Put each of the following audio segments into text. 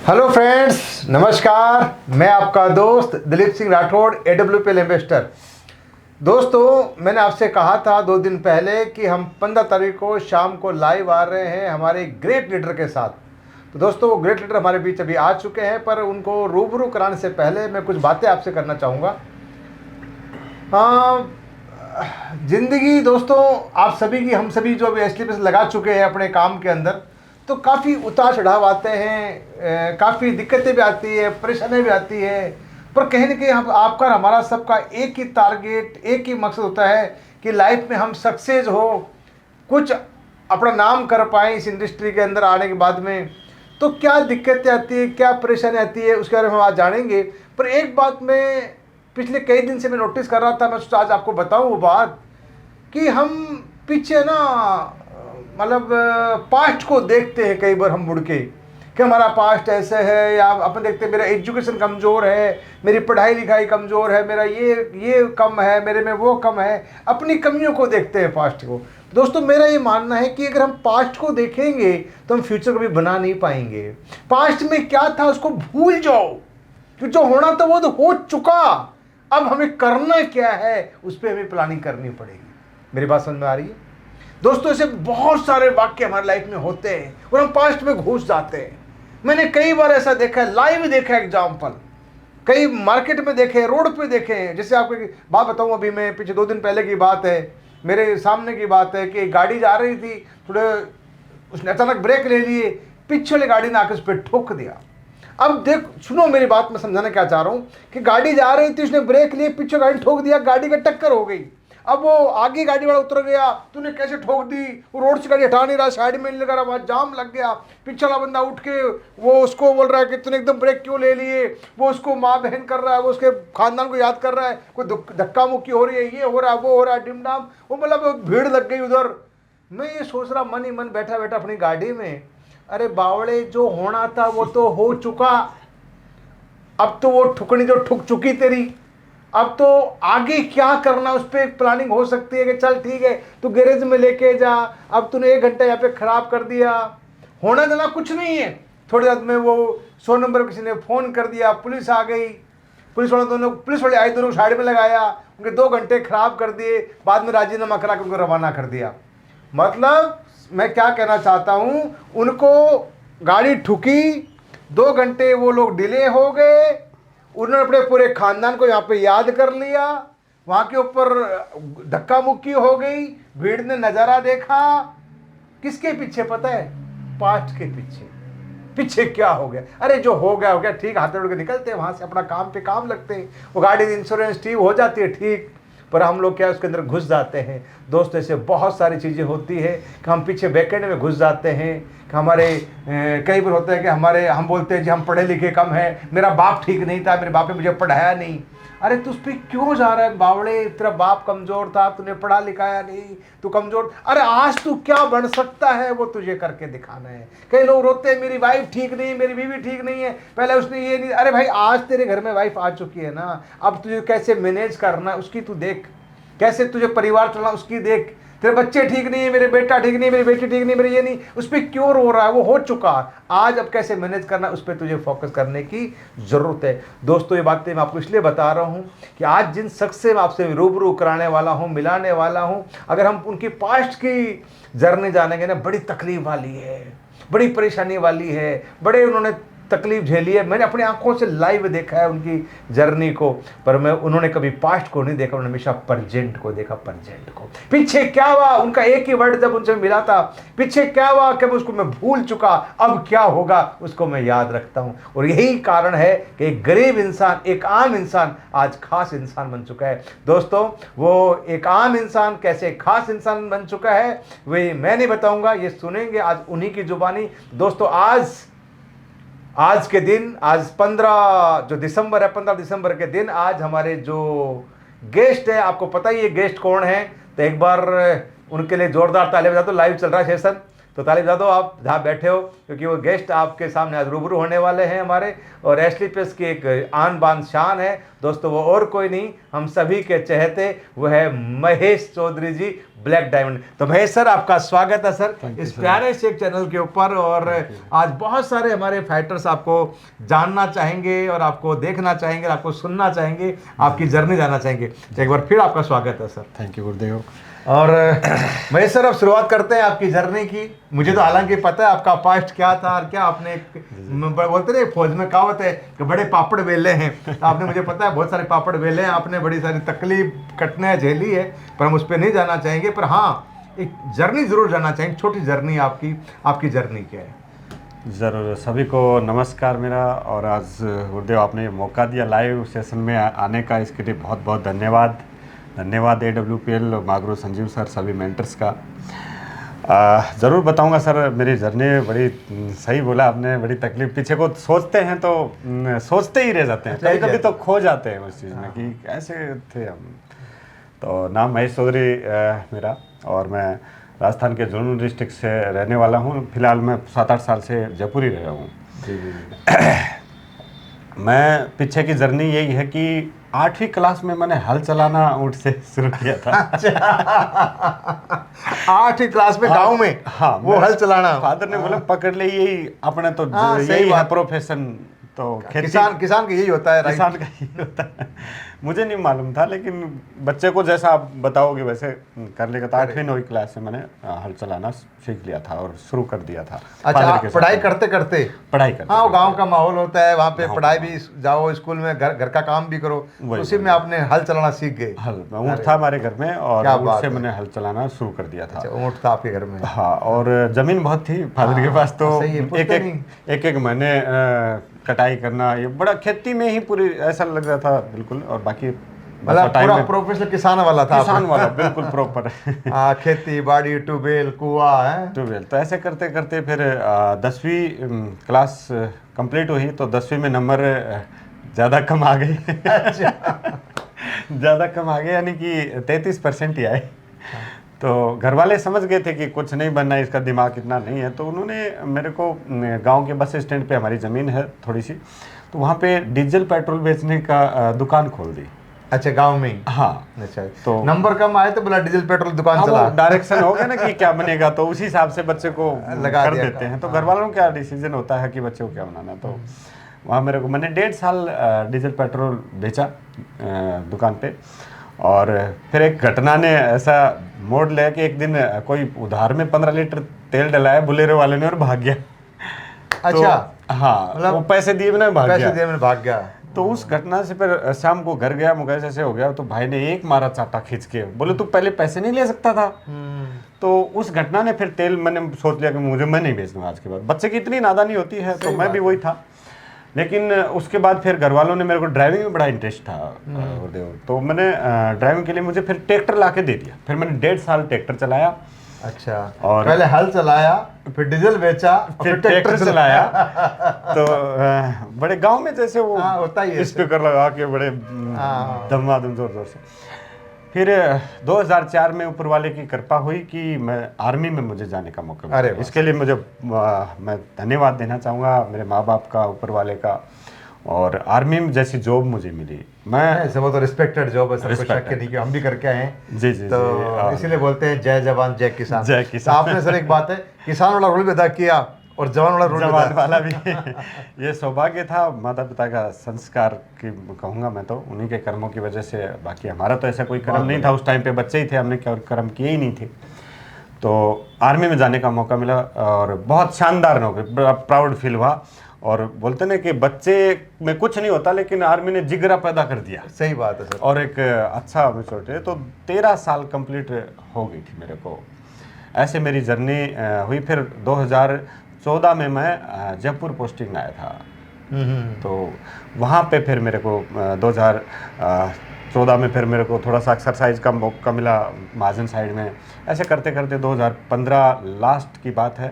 Hello friends, नमस्कार। मैं आपका दोस्त दिलीप सिंह राठौड़, AWPL इन्वेस्टर। दोस्तों, मैंने आपसे कहा था 2 दिन पहले कि हम 15 तारीख को शाम को लाइव आ रहे हैं हमारे ग्रेट लीडर के साथ। तो दोस्तों, वो ग्रेट लीडर हमारे बीच अभी आ चुके हैं, पर उनको रूबरू कराने से पहले मैं कुछ बातें आपसे करना चाहूँगा। ज़िंदगी दोस्तों, आप सभी की, हम सभी जो अभी STPS लगा चुके हैं अपने काम के अंदर, तो काफ़ी उतार चढ़ाव आते हैं, काफ़ी दिक्कतें भी आती है, परेशानियाँ भी आती है। पर कहीं ना कहीं हम आपका और हमारा सबका एक ही टारगेट, एक ही मकसद होता है कि लाइफ में हम सक्सेस हो, कुछ अपना नाम कर पाएँ इस इंडस्ट्री के अंदर आने के बाद में। तो क्या दिक्कतें आती है, क्या परेशानी आती है, उसके बारे में हम आज जानेंगे। पर एक बात मैं पिछले कई दिन से मैं नोटिस कर रहा था, मैं सोचा आज आपको बताऊं वो बात, कि हम पीछे ना मतलब पास्ट को देखते हैं कई बार हम मुड़ के, कि हमारा पास्ट ऐसे है, या अपन देखते हैं मेरा एजुकेशन कमज़ोर है, मेरी पढ़ाई लिखाई कमज़ोर है, मेरा ये कम है, मेरे में वो कम है। अपनी कमियों को देखते हैं पास्ट को। दोस्तों, मेरा ये मानना है कि अगर हम पास्ट को देखेंगे तो हम फ्यूचर कभी बना नहीं पाएंगे। पास्ट में क्या था उसको भूल जाओ, कि जो होना था वो तो हो चुका। अब हमें करना क्या है, उस पर हमें प्लानिंग करनी पड़ेगी। मेरी बात समझ में आ रही है दोस्तों? ऐसे बहुत सारे वाक्य हमारे लाइफ में होते हैं और हम पास्ट में घुस जाते हैं। मैंने कई बार ऐसा देखा है, लाइव देखा है एग्जाम्पल, कई मार्केट में देखे, रोड पे देखे हैं। जैसे आपको एक बात बताऊं, अभी मैं पीछे 2 दिन पहले की बात है, मेरे सामने की बात है कि एक गाड़ी जा रही थी, थोड़े उसने अचानक ब्रेक ले लिए, पीछे वाली गाड़ी ने आकर उस पर ठोक दिया। अब देख, सुनो मेरी बात, मैं समझाना क्या चाह रहा हूँ कि गाड़ी जा रही थी, उसने ब्रेक लिए, पीछे गाड़ी ठोक दिया, गाड़ी का टक्कर हो गई। अब वो आगे गाड़ी वाला उतर गया, तूने कैसे ठोक दी, वो रोड से गाड़ी हटा नहीं रहा, साइड में नहीं लगा रहा, वहाँ जाम लग गया। पीछे वाला बंदा उठ के वो उसको बोल रहा है कि तूने एकदम ब्रेक क्यों ले लिए, वो उसको माँ बहन कर रहा है, वो उसके खानदान को याद कर रहा है, कोई धक्का मुक्की हो रही है, ये हो रहा है, वो हो रहा है, डिमडाम, वो मतलब भीड़ लग गई उधर। मैं ये सोच रहा मन ही मन बैठा बैठा अपनी गाड़ी में, अरे बावड़े, जो होना था वो तो हो चुका। अब तो वो ठुकनी जो ठुक चुकी तेरी, अब तो आगे क्या करना उस पर प्लानिंग हो सकती है कि चल ठीक है, तू गैरेज में लेके जा। अब तूने 1 घंटा यहाँ पे खराब कर दिया, होना देना कुछ नहीं है। थोड़ी देर में वो 100 नंबर किसी ने फ़ोन कर दिया, पुलिस आ गई, पुलिस वाले आए, दोनों साइड में लगाया, उनके 2 घंटे खराब कर दिए, बाद में राजीनामा करा के उनको रवाना कर दिया। मतलब मैं क्या कहना चाहता हूँ, उनको गाड़ी ठुकी, 2 घंटे वो लोग डिले हो गए, उन्होंने अपने पूरे खानदान को यहाँ पे याद कर लिया, वहाँ के ऊपर धक्का मुक्की हो गई, भीड़ ने नज़ारा देखा। किसके पीछे पता है? पास्ट के पीछे। पीछे क्या हो गया? अरे जो हो गया हो गया, ठीक, हाथ जोड़ के निकलते हैं वहाँ से, अपना काम पे काम लगते हैं, वो गाड़ी की इंश्योरेंस ठीक हो जाती है, ठीक। पर हम लोग क्या उसके अंदर घुस जाते हैं। दोस्त, ऐसे बहुत सारी चीज़ें होती है कि हम पीछे बैकेंड में घुस जाते हैं, कि हमारे कई बार होता है कि हम बोलते हैं जी हम पढ़े लिखे कम हैं, मेरा बाप ठीक नहीं था, मेरे बाप ने मुझे पढ़ाया नहीं। अरे तू उस पर क्यों जा रहा है बावड़े? तेरा बाप कमज़ोर था, तूने पढ़ा लिखाया नहीं, तू कमज़ोर। अरे आज तू क्या बन सकता है वो तुझे करके दिखाना है। कई लोग रोते हैं मेरी वाइफ ठीक नहीं, मेरी बीवी ठीक नहीं है, पहले उसने ये नहीं। अरे भाई, आज तेरे घर में वाइफ आ चुकी है ना, अब तुझे कैसे मैनेज करना है उसकी तू देख, कैसे तुझे परिवार चलना उसकी देख। तेरे बच्चे ठीक नहीं है, मेरे बेटा ठीक नहीं, मेरी बेटी ठीक नहीं, मेरे ये नहीं, उस पर क्यों रो रहा है? वो हो चुका आज, अब कैसे मैनेज करना उस पर तुझे फोकस करने की ज़रूरत है। दोस्तों, ये बातें मैं आपको इसलिए बता रहा हूँ कि आज जिन शख्स से मैं आपसे रूबरू कराने वाला हूँ, मिलाने वाला हूँ, अगर हम उनकी पास्ट की जर्नी जानेंगे ना, बड़ी तकलीफ वाली है, बड़ी परेशानी वाली है, बड़े उन्होंने तकलीफ झेली है। मैंने अपनी आंखों से लाइव देखा है उनकी जर्नी को, पर उन्होंने कभी पास्ट को नहीं देखा, उन्होंने हमेशा प्रेजेंट को देखा, प्रेजेंट को। पीछे क्या हुआ, उनका एक ही वर्ड जब उनसे मिला था, पीछे क्या हुआ, कि उसको मैं भूल चुका, अब क्या होगा उसको मैं याद रखता हूँ। और यही कारण है कि एक गरीब इंसान, एक आम इंसान आज खास इंसान बन चुका है। दोस्तों, वो एक आम इंसान कैसे खास इंसान बन चुका है वे मैं नहीं बताऊंगा, ये सुनेंगे आज उन्हीं की जुबानी। दोस्तों, आज के दिन, आज 15 जो दिसंबर है, 15 दिसंबर के दिन, आज हमारे जो गेस्ट है, आपको पता ही है गेस्ट कौन है, तो एक बार उनके लिए जोरदार तालियां बजा दो। लाइव चल रहा है सेशन, तो ताली बजा दो आप जहाँ बैठे हो, क्योंकि वो गेस्ट आपके सामने आज रूबरू होने वाले हैं हमारे, और एशली पेस की एक आन बान शान है दोस्तों, वो और कोई नहीं, हम सभी के चहेते वो है महेश चौधरी जी, ब्लैक डायमंड। तो महेश सर, आपका स्वागत है सर इस प्यारे से चैनल के ऊपर। और आज बहुत सारे हमारे फाइटर्स आपको जानना चाहेंगे और आपको देखना चाहेंगे, आपको सुनना चाहेंगे, आपकी जर्नी जानना चाहेंगे। तो एक बार फिर आपका स्वागत है सर। थैंक यू गुरुदेव। और महेश सर, अब शुरुआत करते हैं आपकी जर्नी की। मुझे तो हालांकि पता है आपका पास्ट क्या था और क्या आपने बोलते ना फौज में कहावत है कि बड़े पापड़ बेले हैं, तो आपने, मुझे पता है बहुत सारे पापड़ बेले हैं आपने, बड़ी सारी तकलीफ कटने झेली है, पर हम उस पर नहीं जाना चाहेंगे। पर हाँ, एक जर्नी जरूर जानना चाहेंगे, छोटी जर्नी आपकी जर्नी क्या है? ज़रूर, सभी को नमस्कार मेरा। और आज गुरुदेव आपने ये मौका दिया लाइव सेशन में आने का, इसके लिए बहुत बहुत धन्यवाद। धन्यवाद AWPL मागरू संजीव सर, सभी मेंटर्स का। ज़रूर बताऊंगा सर, मेरी जर्नी बड़ी, सही बोला आपने, बड़ी तकलीफ। पीछे को सोचते हैं तो सोचते ही रह जाते हैं, कभी कभी तो खो जाते हैं उस चीज़ में कि कैसे थे हम। तो नाम महेश चौधरी मेरा, और मैं राजस्थान के झुंझुनू डिस्ट्रिक्ट से रहने वाला हूँ। फिलहाल मैं 7-8 साल से जयपुर ही रहा हूँ। मैं पीछे की जर्नी यही है कि 8वीं क्लास में मैंने हल चलाना ऊँट से शुरू किया था। 8वीं क्लास में गांव में? हाँ, वो हल चलाना फादर ने बोला पकड़ ले, यही अपने तो यही है प्रोफेशन। तो किसान का यही होता है, किसान का यही होता है। मुझे नहीं मालूम था, लेकिन बच्चे को जैसा आप बताओगे वैसे कर लेगा। तो 8वीं-9वीं क्लास से मैंने हल चलाना सीख लिया था और शुरू कर दिया था। अच्छा, पढ़ाई करते करते? हाँ, वो गांव का माहौल होता है, वहाँ पे पढ़ाई भी, जाओ स्कूल में, घर का काम भी करो, उसी में आपने हल चलाना सीख गए। ऊँट था हमारे घर में और ऊँट से मैंने हल चलाना शुरू कर दिया था। ऊँट था आपके घर में? हाँ, और जमीन बहुत थी फादर के पास, तो एक महीने कटाई करना, ये बड़ा खेती में ही पूरी ऐसा लग रहा था बिल्कुल। और बाकी पूरा प्रोफेशनल किसान वाला था? किसान वाला बिल्कुल प्रॉपर। खेती बाड़ी, ट्यूबवेल, कुआं है, ट्यूबवेल। तो ऐसे करते करते फिर 10वीं क्लास कंप्लीट हुई, तो 10वीं में नंबर ज़्यादा कम आ गए। ज़्यादा कम आ गए, यानी कि 33% ही आए। तो घर वाले समझ गए थे कि कुछ नहीं बनना, इसका दिमाग इतना नहीं है। तो उन्होंने मेरे को गांव के बस स्टैंड पे, हमारी ज़मीन है थोड़ी सी, तो वहाँ पे डीजल पेट्रोल बेचने का दुकान खोल दी। अच्छा, गांव में ही? हाँ। अच्छा, तो नंबर कम आए तो बोला डीजल पेट्रोल दुकान चला। डायरेक्शन हो गया ना कि क्या बनेगा, तो उसी हिसाब से बच्चे को लगा कर देते हैं। तो घर वालों का डिसीजन होता है कि बच्चे को क्या बनाना। तो वहाँ मेरे को, मैंने 1.5 साल डीजल पेट्रोल बेचा दुकान पे। और फिर एक घटना ने ऐसा मोड़ लिया कि एक दिन कोई उधार में 15 लीटर तेल डलाया बुलेरो वाले ने और भाग गया। अच्छा। तो हाँ, मतलब वो पैसे दिए मैंने भाग गया। तो उस घटना से फिर शाम को घर गया, मुझे ऐसे हो गया। तो भाई ने एक मारा चाटा खींच के, बोले तू पहले पैसे नहीं ले सकता था? तो उस घटना ने फिर तेल, मैंने सोच लिया कि मैं नहीं बेचूंगा आज के बाद। बच्चे की इतनी नादानी होती है, तो मैं भी वही था। लेकिन उसके बाद फिर घर वालों ने, मेरे को ड्राइविंग में बड़ा इंटरेस्ट था गुरुदेव, तो मैंने ड्राइविंग के लिए मुझे फिर ट्रैक्टर ला के दे दिया। फिर मैंने 1.5 साल ट्रैक्टर चलाया। अच्छा, और पहले हल चलाया, फिर डीजल बेचा, फिर ट्रैक्टर चलाया। तो बड़े गांव में जैसे वो होता ही है, स्पीकर लगा के बड़े धमाधम जोर जोर से। फिर 2004 में ऊपर वाले की कृपा हुई कि मैं आर्मी में मुझे जाने का मौका मिला। इसके लिए मैं धन्यवाद देना चाहूँगा मेरे माँ बाप का, ऊपर वाले का। और आर्मी में जैसी जॉब मुझे मिली, मैं वो तो रिस्पेक्टेड जॉब है, सब शक के नहीं कि हम भी करके आए हैं। जी जी। तो इसीलिए बोलते हैं जय जवान जय किसान। जय किसान। आपने सर एक बात है, किसान वाला रोल भी अदा किया और जवान वाला भी। ये सौभाग्य था, माता पिता का संस्कार की कहूँगा मैं, तो उन्हीं के कर्मों की वजह से। बाकी हमारा तो ऐसा कोई कर्म नहीं था उस टाइम पे, बच्चे ही थे, हमने क्या कर्म किए ही नहीं थे। तो आर्मी में जाने का मौका मिला और बहुत शानदार नौकरी, प्राउड फील हुआ। और बोलते ना कि बच्चे में कुछ नहीं होता, लेकिन आर्मी ने जिगरा पैदा कर दिया। सही बात है सर। और एक अच्छा मिसोट है। तो 13 साल कंप्लीट हो गई थी मेरे को, ऐसे मेरी जर्नी हुई। फिर 2014 में मैं जयपुर पोस्टिंग आया था। तो वहाँ पे फिर मेरे को 2014 में फिर मेरे को थोड़ा सा एक्सरसाइज का मौका मिला महाजन साइड में। ऐसे करते करते 2015 लास्ट की बात है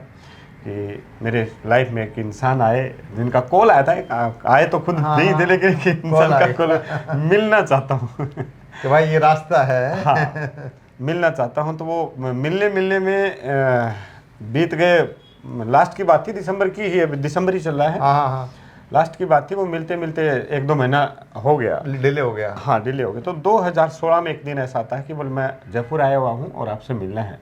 कि मेरे लाइफ में एक इंसान आए, जिनका कॉल आया था। आए तो खुद नहीं थे, लेकिन इंसान का कॉल मिलना चाहता हूँ कि भाई ये रास्ता है। हाँ, मिलना चाहता हूँ। तो वो मिलने में बीत गए, लास्ट की बात थी दिसंबर की ही, अभी दिसंबर ही चल रहा है। हाँ हाँ हाँ, लास्ट की बात थी, वो मिलते मिलते 1-2 महीना हो गया, डिले हो गया। हाँ डिले हो गया। तो 2016 में एक दिन ऐसा आता है कि बोल मैं जयपुर आया हुआ हूँ और आपसे मिलना है।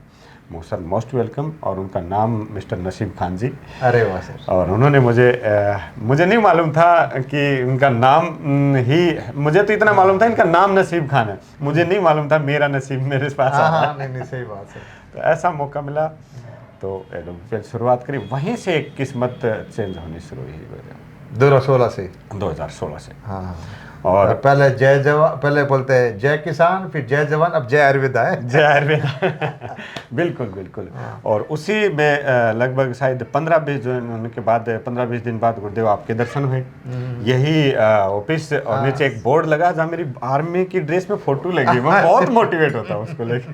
सर मोस्ट वेलकम, और उनका नाम मिस्टर नसीब खान जी। अरे वाह सर। और उन्होंने मुझे नहीं मालूम था कि उनका नाम ही, मुझे तो इतना मालूम था इनका नाम नसीब खान है, मुझे नहीं मालूम था मेरा नसीब मेरे पास आ हाँ रहा है। हाँ, नहीं नहीं, सही बात सर। तो ऐसा मौका मिला, तो फिर शुरुआत करी, वहीं से एक किस्मत चेंज होनी शुरू हुई 2016 से। 2016 से। हाँ हाँ। और पहले जय जवान, पहले बोलते हैं जय किसान, फिर जय जवान, अब जय आयुर्वेदा है। जय आयुर्वेदा बिल्कुल बिल्कुल। और उसी में लगभग शायद 15-20 दिन के बाद, 15-20 दिन बाद गुरुदेव आपके दर्शन हुए। यही ऑफिस, और नीचे एक बोर्ड लगा जहाँ मेरी आर्मी की ड्रेस में फोटो लगी। मैं बहुत मोटिवेट होता हूँ उसको लेके।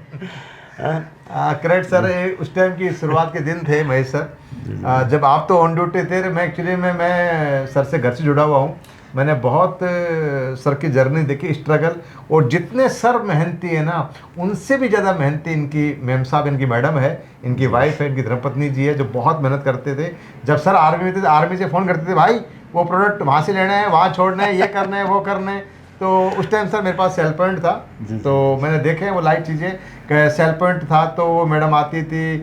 करेक्ट सर, उस टाइम की शुरुआत के दिन थे महेश सर, जब आप तो ऑन ड्यूटी थे। मैं एक्चुअली मैं सर से घर से जुड़ा हुआ हूँ। मैंने बहुत सर की जर्नी देखी, स्ट्रगल, और जितने सर मेहनती है ना, उनसे भी ज़्यादा मेहनती इनकी मैम साहब, इनकी मैडम है, इनकी वाइफ है, इनकी धर्मपत्नी जी है, जो बहुत मेहनत करते थे। जब सर आर्मी में थे, आर्मी से फ़ोन करते थे, भाई वो प्रोडक्ट वहाँ से लेना है, वहाँ छोड़ना है, ये करना है, वो करना है। तो उस टाइम सर मेरे पास सेल पॉइंट था, तो मैंने देखे वो लाइट चीज़ें। सेल पॉइंट था तो वो मैडम आती थी,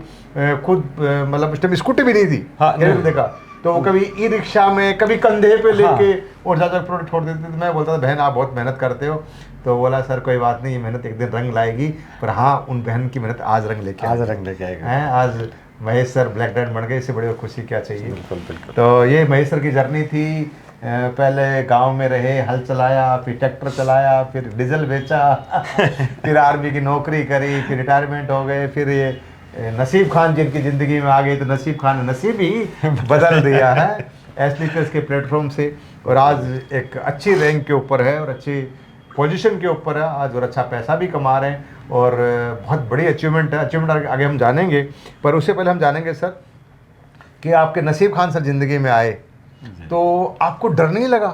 खुद मतलब उस टाइम स्कूटी भी नहीं थी। हाँ, देखा तो वो कभी ई रिक्शा में, कभी कंधे पे लेके और ज़्यादा प्रोडक्ट छोड़ देते थे। मैं बोलता था बहन आप बहुत मेहनत करते हो। तो बोला सर कोई बात नहीं, ये मेहनत एक दिन रंग लाएगी, पर हाँ उन बहन की मेहनत आज रंग लेके आएगा हैं। आज महेश सर ब्लैक डायमंड बन गए, इससे बड़ी खुशी क्या चाहिए। बिल्कुल बिल्कुल। तो ये महेश सर की जर्नी थी। पहले गांव में रहे, हल चलाया, फिर ट्रैक्टर चलाया, फिर डीजल बेचा फिर आर्मी की नौकरी करी, फिर रिटायरमेंट हो गए, फिर ये नसीब खान जिनकी ज़िंदगी में आ गए, तो नसीब खान ने नसीब ही बदल दिया है एसलीकर्स के प्लेटफॉर्म से। और आज एक अच्छी रैंक के ऊपर है और अच्छी पोजीशन के ऊपर है आज, और अच्छा पैसा भी कमा रहे हैं, और बहुत बड़ी अचीवमेंट है। अचीवमेंट आगे हम जानेंगे, पर उससे पहले हम जानेंगे सर कि आपके नसीब खान सर ज़िंदगी में आए तो आपको डर नहीं लगा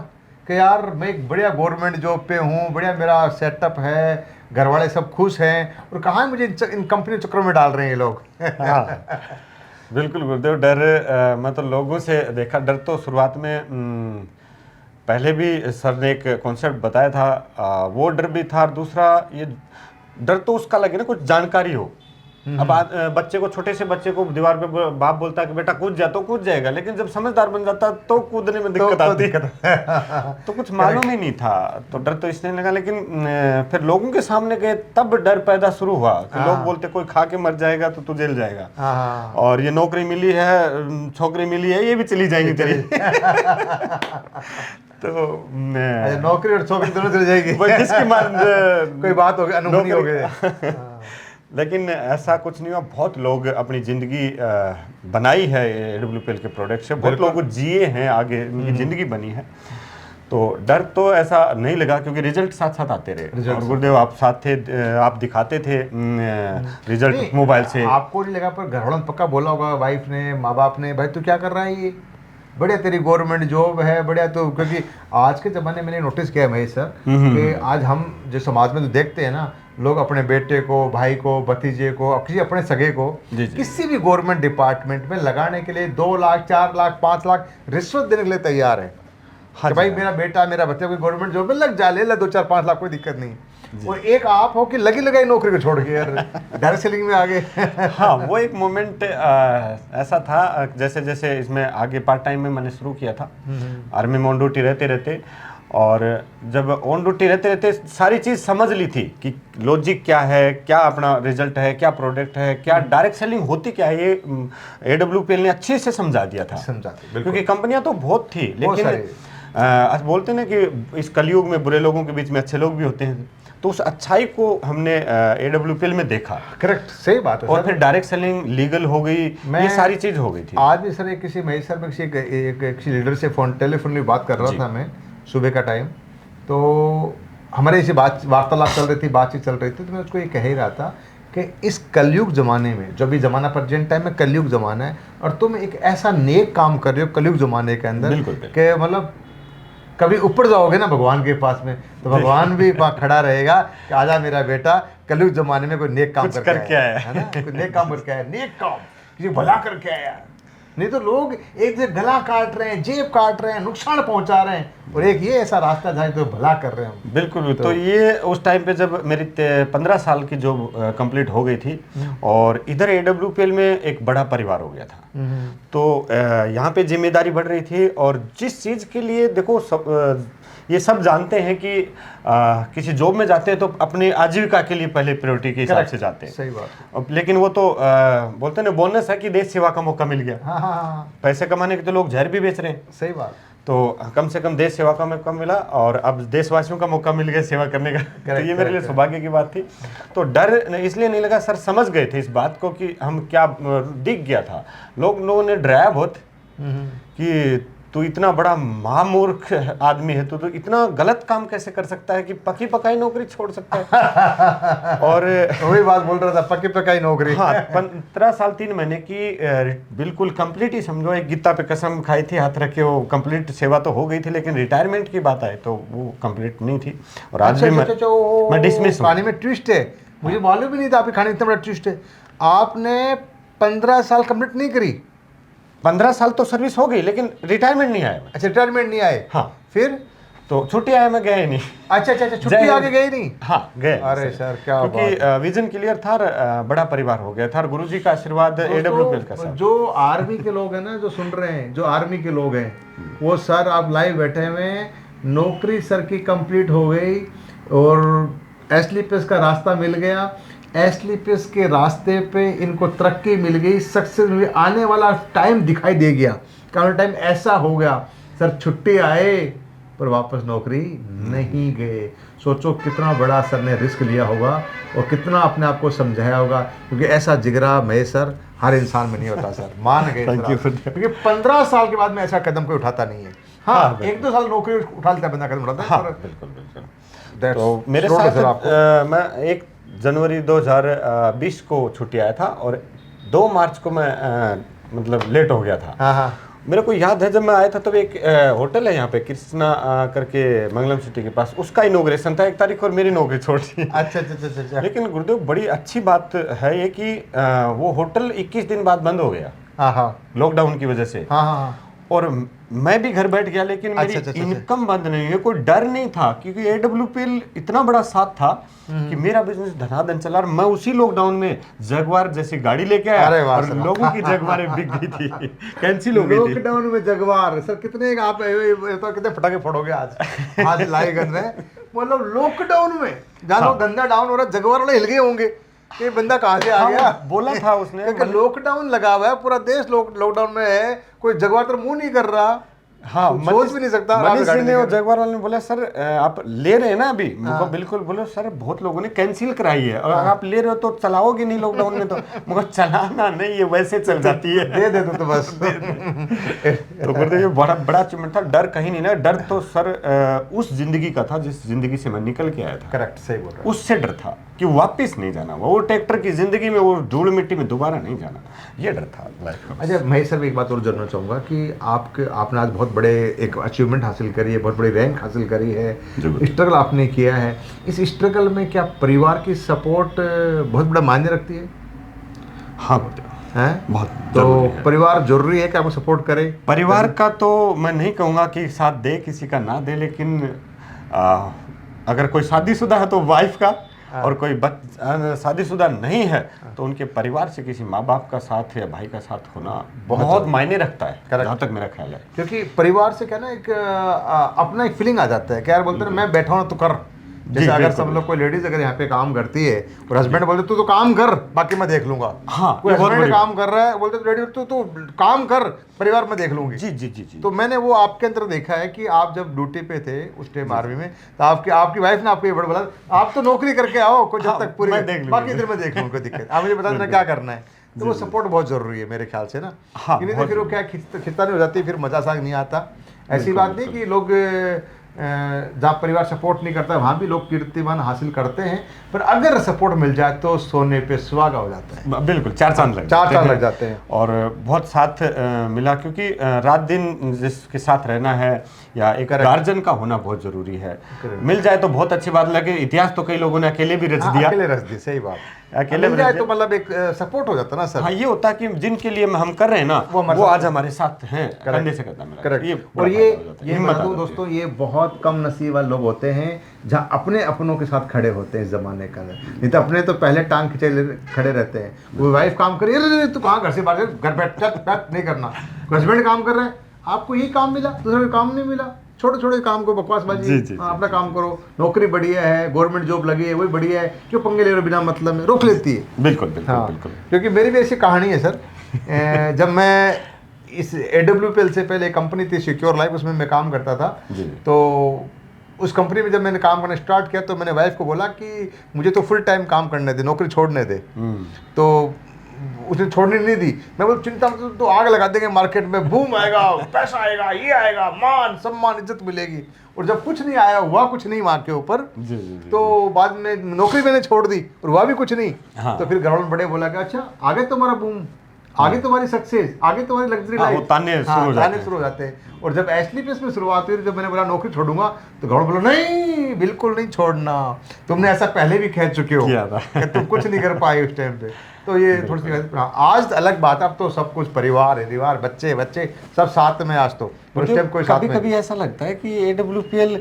कि यार मैं एक बढ़िया गवर्नमेंट जॉब पे हूँ, बढ़िया मेरा सेटअप है, घर वाले सब खुश हैं, और कहाँ मुझे इन कंपनी चक्रों में डाल रहे हैं ये लोग। हाँ बिल्कुल गुरुदेव, डर मैं तो लोगों से देखा, डर तो शुरुआत में पहले भी सर ने एक कॉन्सेप्ट बताया था, वो डर भी था। और दूसरा ये डर तो उसका लगे ना कुछ जानकारी हो। अब बच्चे को, छोटे से बच्चे को दीवार पे बाप बोलता है कि बेटा कूद जा, तो कूद जाएगा, लेकिन जब समझदार बन जाता तो कूदने में दिक्कत आती है। तो कुछ मालूम ही नहीं था, तो डर तो इसलिए लगा। लेकिन फिर लोगों के सामने गए तब डर पैदा शुरू हुआ कि लोग बोलते कोई खा के मर जाएगा तो तू जेल जाएगा, और ये नौकरी मिली है, छोकरी मिली है, ये भी चली जाएगी तेरी। तो नौकरी और छोकरी दोनों चली जाएगी, कोई बात हो गई, अनहोनी हो गई। लेकिन ऐसा कुछ नहीं हुआ। बहुत लोग अपनी ज़िंदगी बनाई है AWPL के प्रोडक्ट से, बहुत लोग जिए हैं, आगे उनकी ज़िंदगी बनी है। तो डर तो ऐसा नहीं लगा, क्योंकि रिजल्ट साथ साथ आते रहे। और गुरुदेव आप साथ थे, आप दिखाते थे रिजल्ट मोबाइल से। आपको नहीं लगा, पर घर वालों ने पक्का बोला होगा, वाइफ ने, माँ बाप ने, भाई तू क्या कर रहा है, ये बढ़िया तेरी गवर्नमेंट जॉब है, बढ़िया। तो क्योंकि आज के ज़माने में मैंने नोटिस किया महेश सर कि आज हम जो समाज में तो देखते हैं ना, लोग अपने बेटे को, भाई को, भतीजे को, किसी अपने सगे को किसी भी गवर्नमेंट डिपार्टमेंट में लगाने के लिए 2 लाख, 4 लाख, 5 लाख रिश्वत देने के लिए तैयार है। हाँ कि भाई मेरा बेटा, मेरा बच्चा कोई गवर्नमेंट जॉब में लग जा, ले 2, 4, 5 लाख, कोई दिक्कत नहीं। और एक आप हो कि लगी लगाई नौकरी को छोड़ के यार डायरेक्ट सेलिंग में आ गए। हाँ, वो एक मोमेंट ऐसा था, जैसे जैसे इसमें आगे पार्ट टाइम में मैंने शुरू किया था, आर्मी में ऑन ड्यूटी रहते रहते, और जब ऑन ड्यूटी रहते रहते सारी चीज़ समझ ली थी कि लॉजिक क्या है, क्या अपना रिजल्ट है, क्या प्रोडक्ट है, क्या डायरेक्ट सेलिंग होती क्या है, ये AWPL ने अच्छे से समझा दिया था। क्योंकि कंपनियां तो बहुत थी, लेकिन बोलते ना कि इस कलयुग में बुरे लोगों के बीच में अच्छे लोग भी होते हैं, तो उस अच्छाई को हमने AWPL में देखा। करेक्ट, सही बात है। और फिर डायरेक्ट सेलिंग लीगल हो गई, ये सारी चीज़ हो गई थी। आज भी सर किसी महेश सर में किसी लीडर से टेलीफोन में बात कर रहा था मैं, सुबह का टाइम, तो हमारे इसे वार्तालाप चल रही थी, बातचीत चल रही थी, तो मैं उसको ये कह ही रहा था कि इस कलयुग ज़माने में, जो भी ज़माना प्रेजेंट टाइम में कलयुग ज़माना है, और तुम एक ऐसा नेक काम कर रहे हो कलयुग ज़माने के अंदर कि मतलब कभी ऊपर जाओगे ना भगवान के पास में, तो भगवान भी वहाँ खड़ा रहेगा कि आजा मेरा बेटा, कलयुग ज़माने में कोई नेक काम करके आया है ना, कोई नेक काम करके आया, नेक काम। कि भला करके आया। नहीं तो लोग एक जगह गला काट रहे हैं, जेब काट रहे हैं, नुकसान पहुंचा रहे हैं, और एक ये ऐसा रास्ता जहाँ तो भला कर रहे हैं हम। बिल्कुल। तो ये उस टाइम पे जब मेरी 15 साल की जॉब कंप्लीट हो गई थी और इधर AWPL में एक बड़ा परिवार हो गया था। तो यहाँ पे जिम्मेदारी बढ़ रही थी, और जिस चीज़ के लिए देखो ये सब जानते हैं कि किसी जॉब में जाते हैं तो अपनी आजीविका के लिए पहले प्रायोरिटी के हिसाब से जाते हैं। सही बात। लेकिन वो तो बोलते हैं ना, बोनस है कि देश सेवा का मौका मिल गया। हाँ हाँ हाँ, पैसे कमाने के तो लोग जहर भी बेच रहे हैं। सही बात। तो कम से कम देश सेवा का मौका मिला, और अब देशवासियों का मौका मिल गया सेवा करने का। तो ये मेरे लिए सौभाग्य की बात थी। तो डर इसलिए नहीं लगा, सर समझ गए थे इस बात को कि हम क्या, दिख गया था। लोगों ने डराया बहुत कि तू इतना बड़ा महामूर्ख आदमी है, तो इतना गलत काम कैसे कर सकता है कि पकी पकाई नौकरी छोड़ सकता है। और वही बात बोल रहा था, पकी पकाई नौकरी। हाँ, 15 साल 3 महीने की बिल्कुल कंप्लीट ही समझो, एक गीता पे कसम खाई थी हाथ रख के, वो कंप्लीट सेवा तो हो गई थी, लेकिन रिटायरमेंट की बात आए तो वो कंप्लीट नहीं थी। और आज भी मैं डिसमिस हूं। कहानी में ट्विस्ट है, मुझे मालूम भी नहीं था आपकी कहानी इतना बड़ा ट्विस्ट है। आपने 15 साल कंप्लीट नहीं करी? 15 साल तो सर्विस हो गई, लेकिन रिटायरमेंट नहीं आया। अच्छा, रिटायरमेंट नहीं आए। हाँ, फिर तो छुट्टी आया, मैं गया ही नहीं। अच्छा, छुट्टी आके गई नहीं? हाँ, गए। अरे सर क्या बात। क्योंकि विजन क्लियर था, बड़ा परिवार हो गया था, और गुरुजी का आशीर्वाद AWPL का। सर जो आर्मी के लोग हैं ना, जो सुन रहे हैं, जो आर्मी के लोग हैं, वो सर आप लाइव बैठे हुए हैं, नौकरी सर की कंप्लीट हो गई और SLPS का रास्ता मिल गया। SLPS के रास्ते पे इनको तरक्की मिल गई, सक्सेस मिल गई, आने वाला टाइम दिखाई दे गया। कारण टाइम ऐसा हो गया सर, छुट्टी आए पर वापस नौकरी नहीं गए। सोचो कितना बड़ा सर ने रिस्क लिया होगा और कितना अपने आप को समझाया होगा, क्योंकि ऐसा जिगरा मैं सर हर इंसान में नहीं होता सर, मान गए। क्योंकि 15 साल के बाद में ऐसा कदम कोई उठाता नहीं है। हाँ, 1-2 साल नौकरी उठा लेता है बंदा, कदम उठाता है। हाँ, बिल्कुल। तो मेरे साथ मैं 1 जनवरी 2020 को छुट्टी आया था, और 2 मार्च को मैं मतलब लेट हो गया था। हाँ। मेरे को याद है जब मैं आया था तब एक होटल है यहाँ पे कृष्णा करके मंगलम सिटी के पास, उसका इनॉग्रेशन था 1 तारीख, और मेरी नौकरी छोड़ दी। अच्छा। लेकिन गुरुदेव बड़ी अच्छी बात है ये कि वो होटल 21 दिन बाद बंद हो गया। हाँ, लॉकडाउन की वजह से। हाँ। और मैं भी घर बैठ गया, लेकिन मेरी इनकम बंद नहीं है। कोई डर नहीं था, क्योंकि AWPL इतना बड़ा साथ था कि मेरा बिजनेस धनाधन चला, और मैं उसी लॉकडाउन में जगवार जैसी गाड़ी लेके आया, और लोगों की जगवारें बिक गई थी, कैंसिल हो गई थी। लॉकडाउन में जगवार सर कितने आप तो कितने फटाके फोड़ोगे आज लाइव गन में, मतलब लॉकडाउन में जानो धंधा डाउन हो रहा, जगवार वाले हिल गए होंगे ये बंदा कहाँ से आ गया। बोला था उसने, लॉकडाउन लगा हुआ है, पूरा देश लॉकडाउन में है, कोई जगवार तर मुंह नहीं कर रहा। हाँ, सोच भी नहीं सकता। मनीष सिंह ने और जगवार वाले ने बोला, सर आप ले रहे हैं ना अभी? मुझको बिल्कुल। बोलो सर बहुत लोगों ने कैंसिल कराई है, और आप ले रहे हो तो चलाओगे नहीं लॉकडाउन में? तो मुझको चलाना नहीं, ये वैसे चल जाती है, दे दो तो बस। तो गुरुदेव ये बड़ा अचीवमेंट था। डर कहीं नहीं ना, डर तो सर उस जिंदगी का था जिस जिंदगी से मैं निकल के आया था। करेक्ट, सही बोल रहा है। उससे डर था कि वापस नहीं जाना, वो ट्रैक्टर की जिंदगी में, वो धूल मिट्टी में दोबारा नहीं जाना, ये डर था लाइफ का। अच्छा, मैं सर एक बात और जानना चाहूँगा कि आपने आज बहुत बड़े एक अचीवमेंट हासिल करी है, बहुत बड़ी रैंक हासिल करी है, स्ट्रगल आपने किया है। इस स्ट्रगल में क्या परिवार की सपोर्ट बहुत बड़ा मायने रखती है? हाँ, हैं बहुत। तो परिवार जरूरी है कि आपको सपोर्ट करे? परिवार का तो मैं नहीं कहूँगा कि साथ दे, किसी का ना दे, लेकिन अगर कोई शादीशुदा है तो वाइफ का, और कोई शादीशुदा नहीं है तो उनके परिवार से किसी माँ बाप का साथ या भाई का साथ होना बहुत मायने रखता है, जहाँ तक मेरा ख्याल है। क्योंकि परिवार से क्या ना, एक अपना एक फीलिंग आ जाता है कि यार बोलते हैं मैं बैठा हूँ तो कर। जैसे अगर सब लोग, कोई लेडीज अगर यहाँ पे काम करती है और हस्बैंड बोलते तू तो काम कर बाकी मैं देख लूंगा। हाँ, कोई हस्बैंड काम कर रहा है, बोलते लेडी तू काम कर, परिवार में देख लूंगी। जी। तो मैंने वो आपके अंदर देखा है कि आप जब ड्यूटी पे थे उस टाइम आर्मी में, तो आपकी वाइफ ने आपको ये बड़ा बोला आप तो नौकरी करके आओ, कोई जब तक पूरी बाकी इधर में देख लूँ, कोई दिक्कत आप मुझे बता देना क्या करना है। तो वो सपोर्ट बहुत जरूरी है मेरे ख्याल से ना। नहीं तो फिर वो क्या खिंचता नहीं हो जाती, फिर मजा सा नहीं आता। ऐसी बात नहीं कि लोग जहाँ परिवार सपोर्ट नहीं करता वहाँ भी लोग कीर्तिमान हासिल करते हैं, पर अगर सपोर्ट मिल जाए तो सोने पे सुहागा हो जाता है। बिल्कुल, चार चांद लग जाते हैं और बहुत साथ मिला, क्योंकि रात दिन जिसके साथ रहना है या एक गार्जियन का होना बहुत जरूरी है। मिल जाए तो बहुत अच्छी बात लगे। इतिहास तो कई लोगों ने अकेले भी रच दिया, अकेले रच दी, सही बात, अकेले मिल जाए तो मतलब एक सपोर्ट हो जाता ना सर। हाँ, ये होता है कि जिनके लिए हम कर रहे हैं ना वो आज हमारे साथ हैं, कंधे से कंधा मिला। करेक्ट। और ये बता दूं दोस्तों, ये बहुत कम नसीब वाले लोग होते हैं जहाँ अपने अपनों के साथ खड़े होते हैं इस जमाने का। नहीं तो अपने तो पहले टांग खींचे खड़े रहते हैं। वो वाइफ काम कर रही है, तू कहाँ घर से बाहर, घर बैठ, चल बैठ, नहीं करना। हस्बैंड काम कर रहे हैं, आपको यही काम मिला, दूसरे काम नहीं मिला। छोटे छोटे काम को बकवासबाजी, अपना काम करो, नौकरी बढ़िया है, गवर्नमेंट जॉब लगी है वही बढ़िया है, क्यों पंगे ले रहे हो बिना मतलब में, रोक लेती है। बिल्कुल बिल्कुल बिल्कुल। क्योंकि मेरी भी ऐसी कहानी है सर। जब मैं इस AWPL से पहले कंपनी थी सिक्योर लाइफ, उसमें मैं काम करता था। तो उस कंपनी में जब मैंने काम करना स्टार्ट किया तो मैंने वाइफ को बोला कि मुझे तो फुल टाइम काम करने दे, नौकरी छोड़ने दे। तो उसने छोड़ने नहीं दी। मैं बोल चिंता मत, तो आग लगा देंगे मार्केट में, बूम आएगा, पैसा आएगा, ये आएगा, मान सम्मान इज्जत मिलेगी। और जब कुछ नहीं आया, हुआ कुछ नहीं वहाँ के ऊपर, तो बाद में नौकरी मैंने छोड़ दी और हुआ भी कुछ नहीं। तो फिर घर वाले बड़े बोला कि अच्छा आगे तुम्हारा बूम, आगे तुम्हारी सक्सेस, आगे तुम्हारी लग्जरी लाइफ, ताने शुरू हो जाते हैं। और जब एसलीपीएस में शुरुआत हुई, जब मैंने बोला नौकरी छोड़ूंगा, तो घर बोला नहीं बिल्कुल नहीं छोड़ना, तुमने ऐसा पहले भी कह चुके हो कि तुम कुछ नहीं कर पाए उस टाइम पे। तो ये थोड़ी सी आज अलग बात है, अब तो सब कुछ परिवार बच्चे सब साथ में आज तो। उस टाइम कोई कभी कभी ऐसा लगता है कि AWPL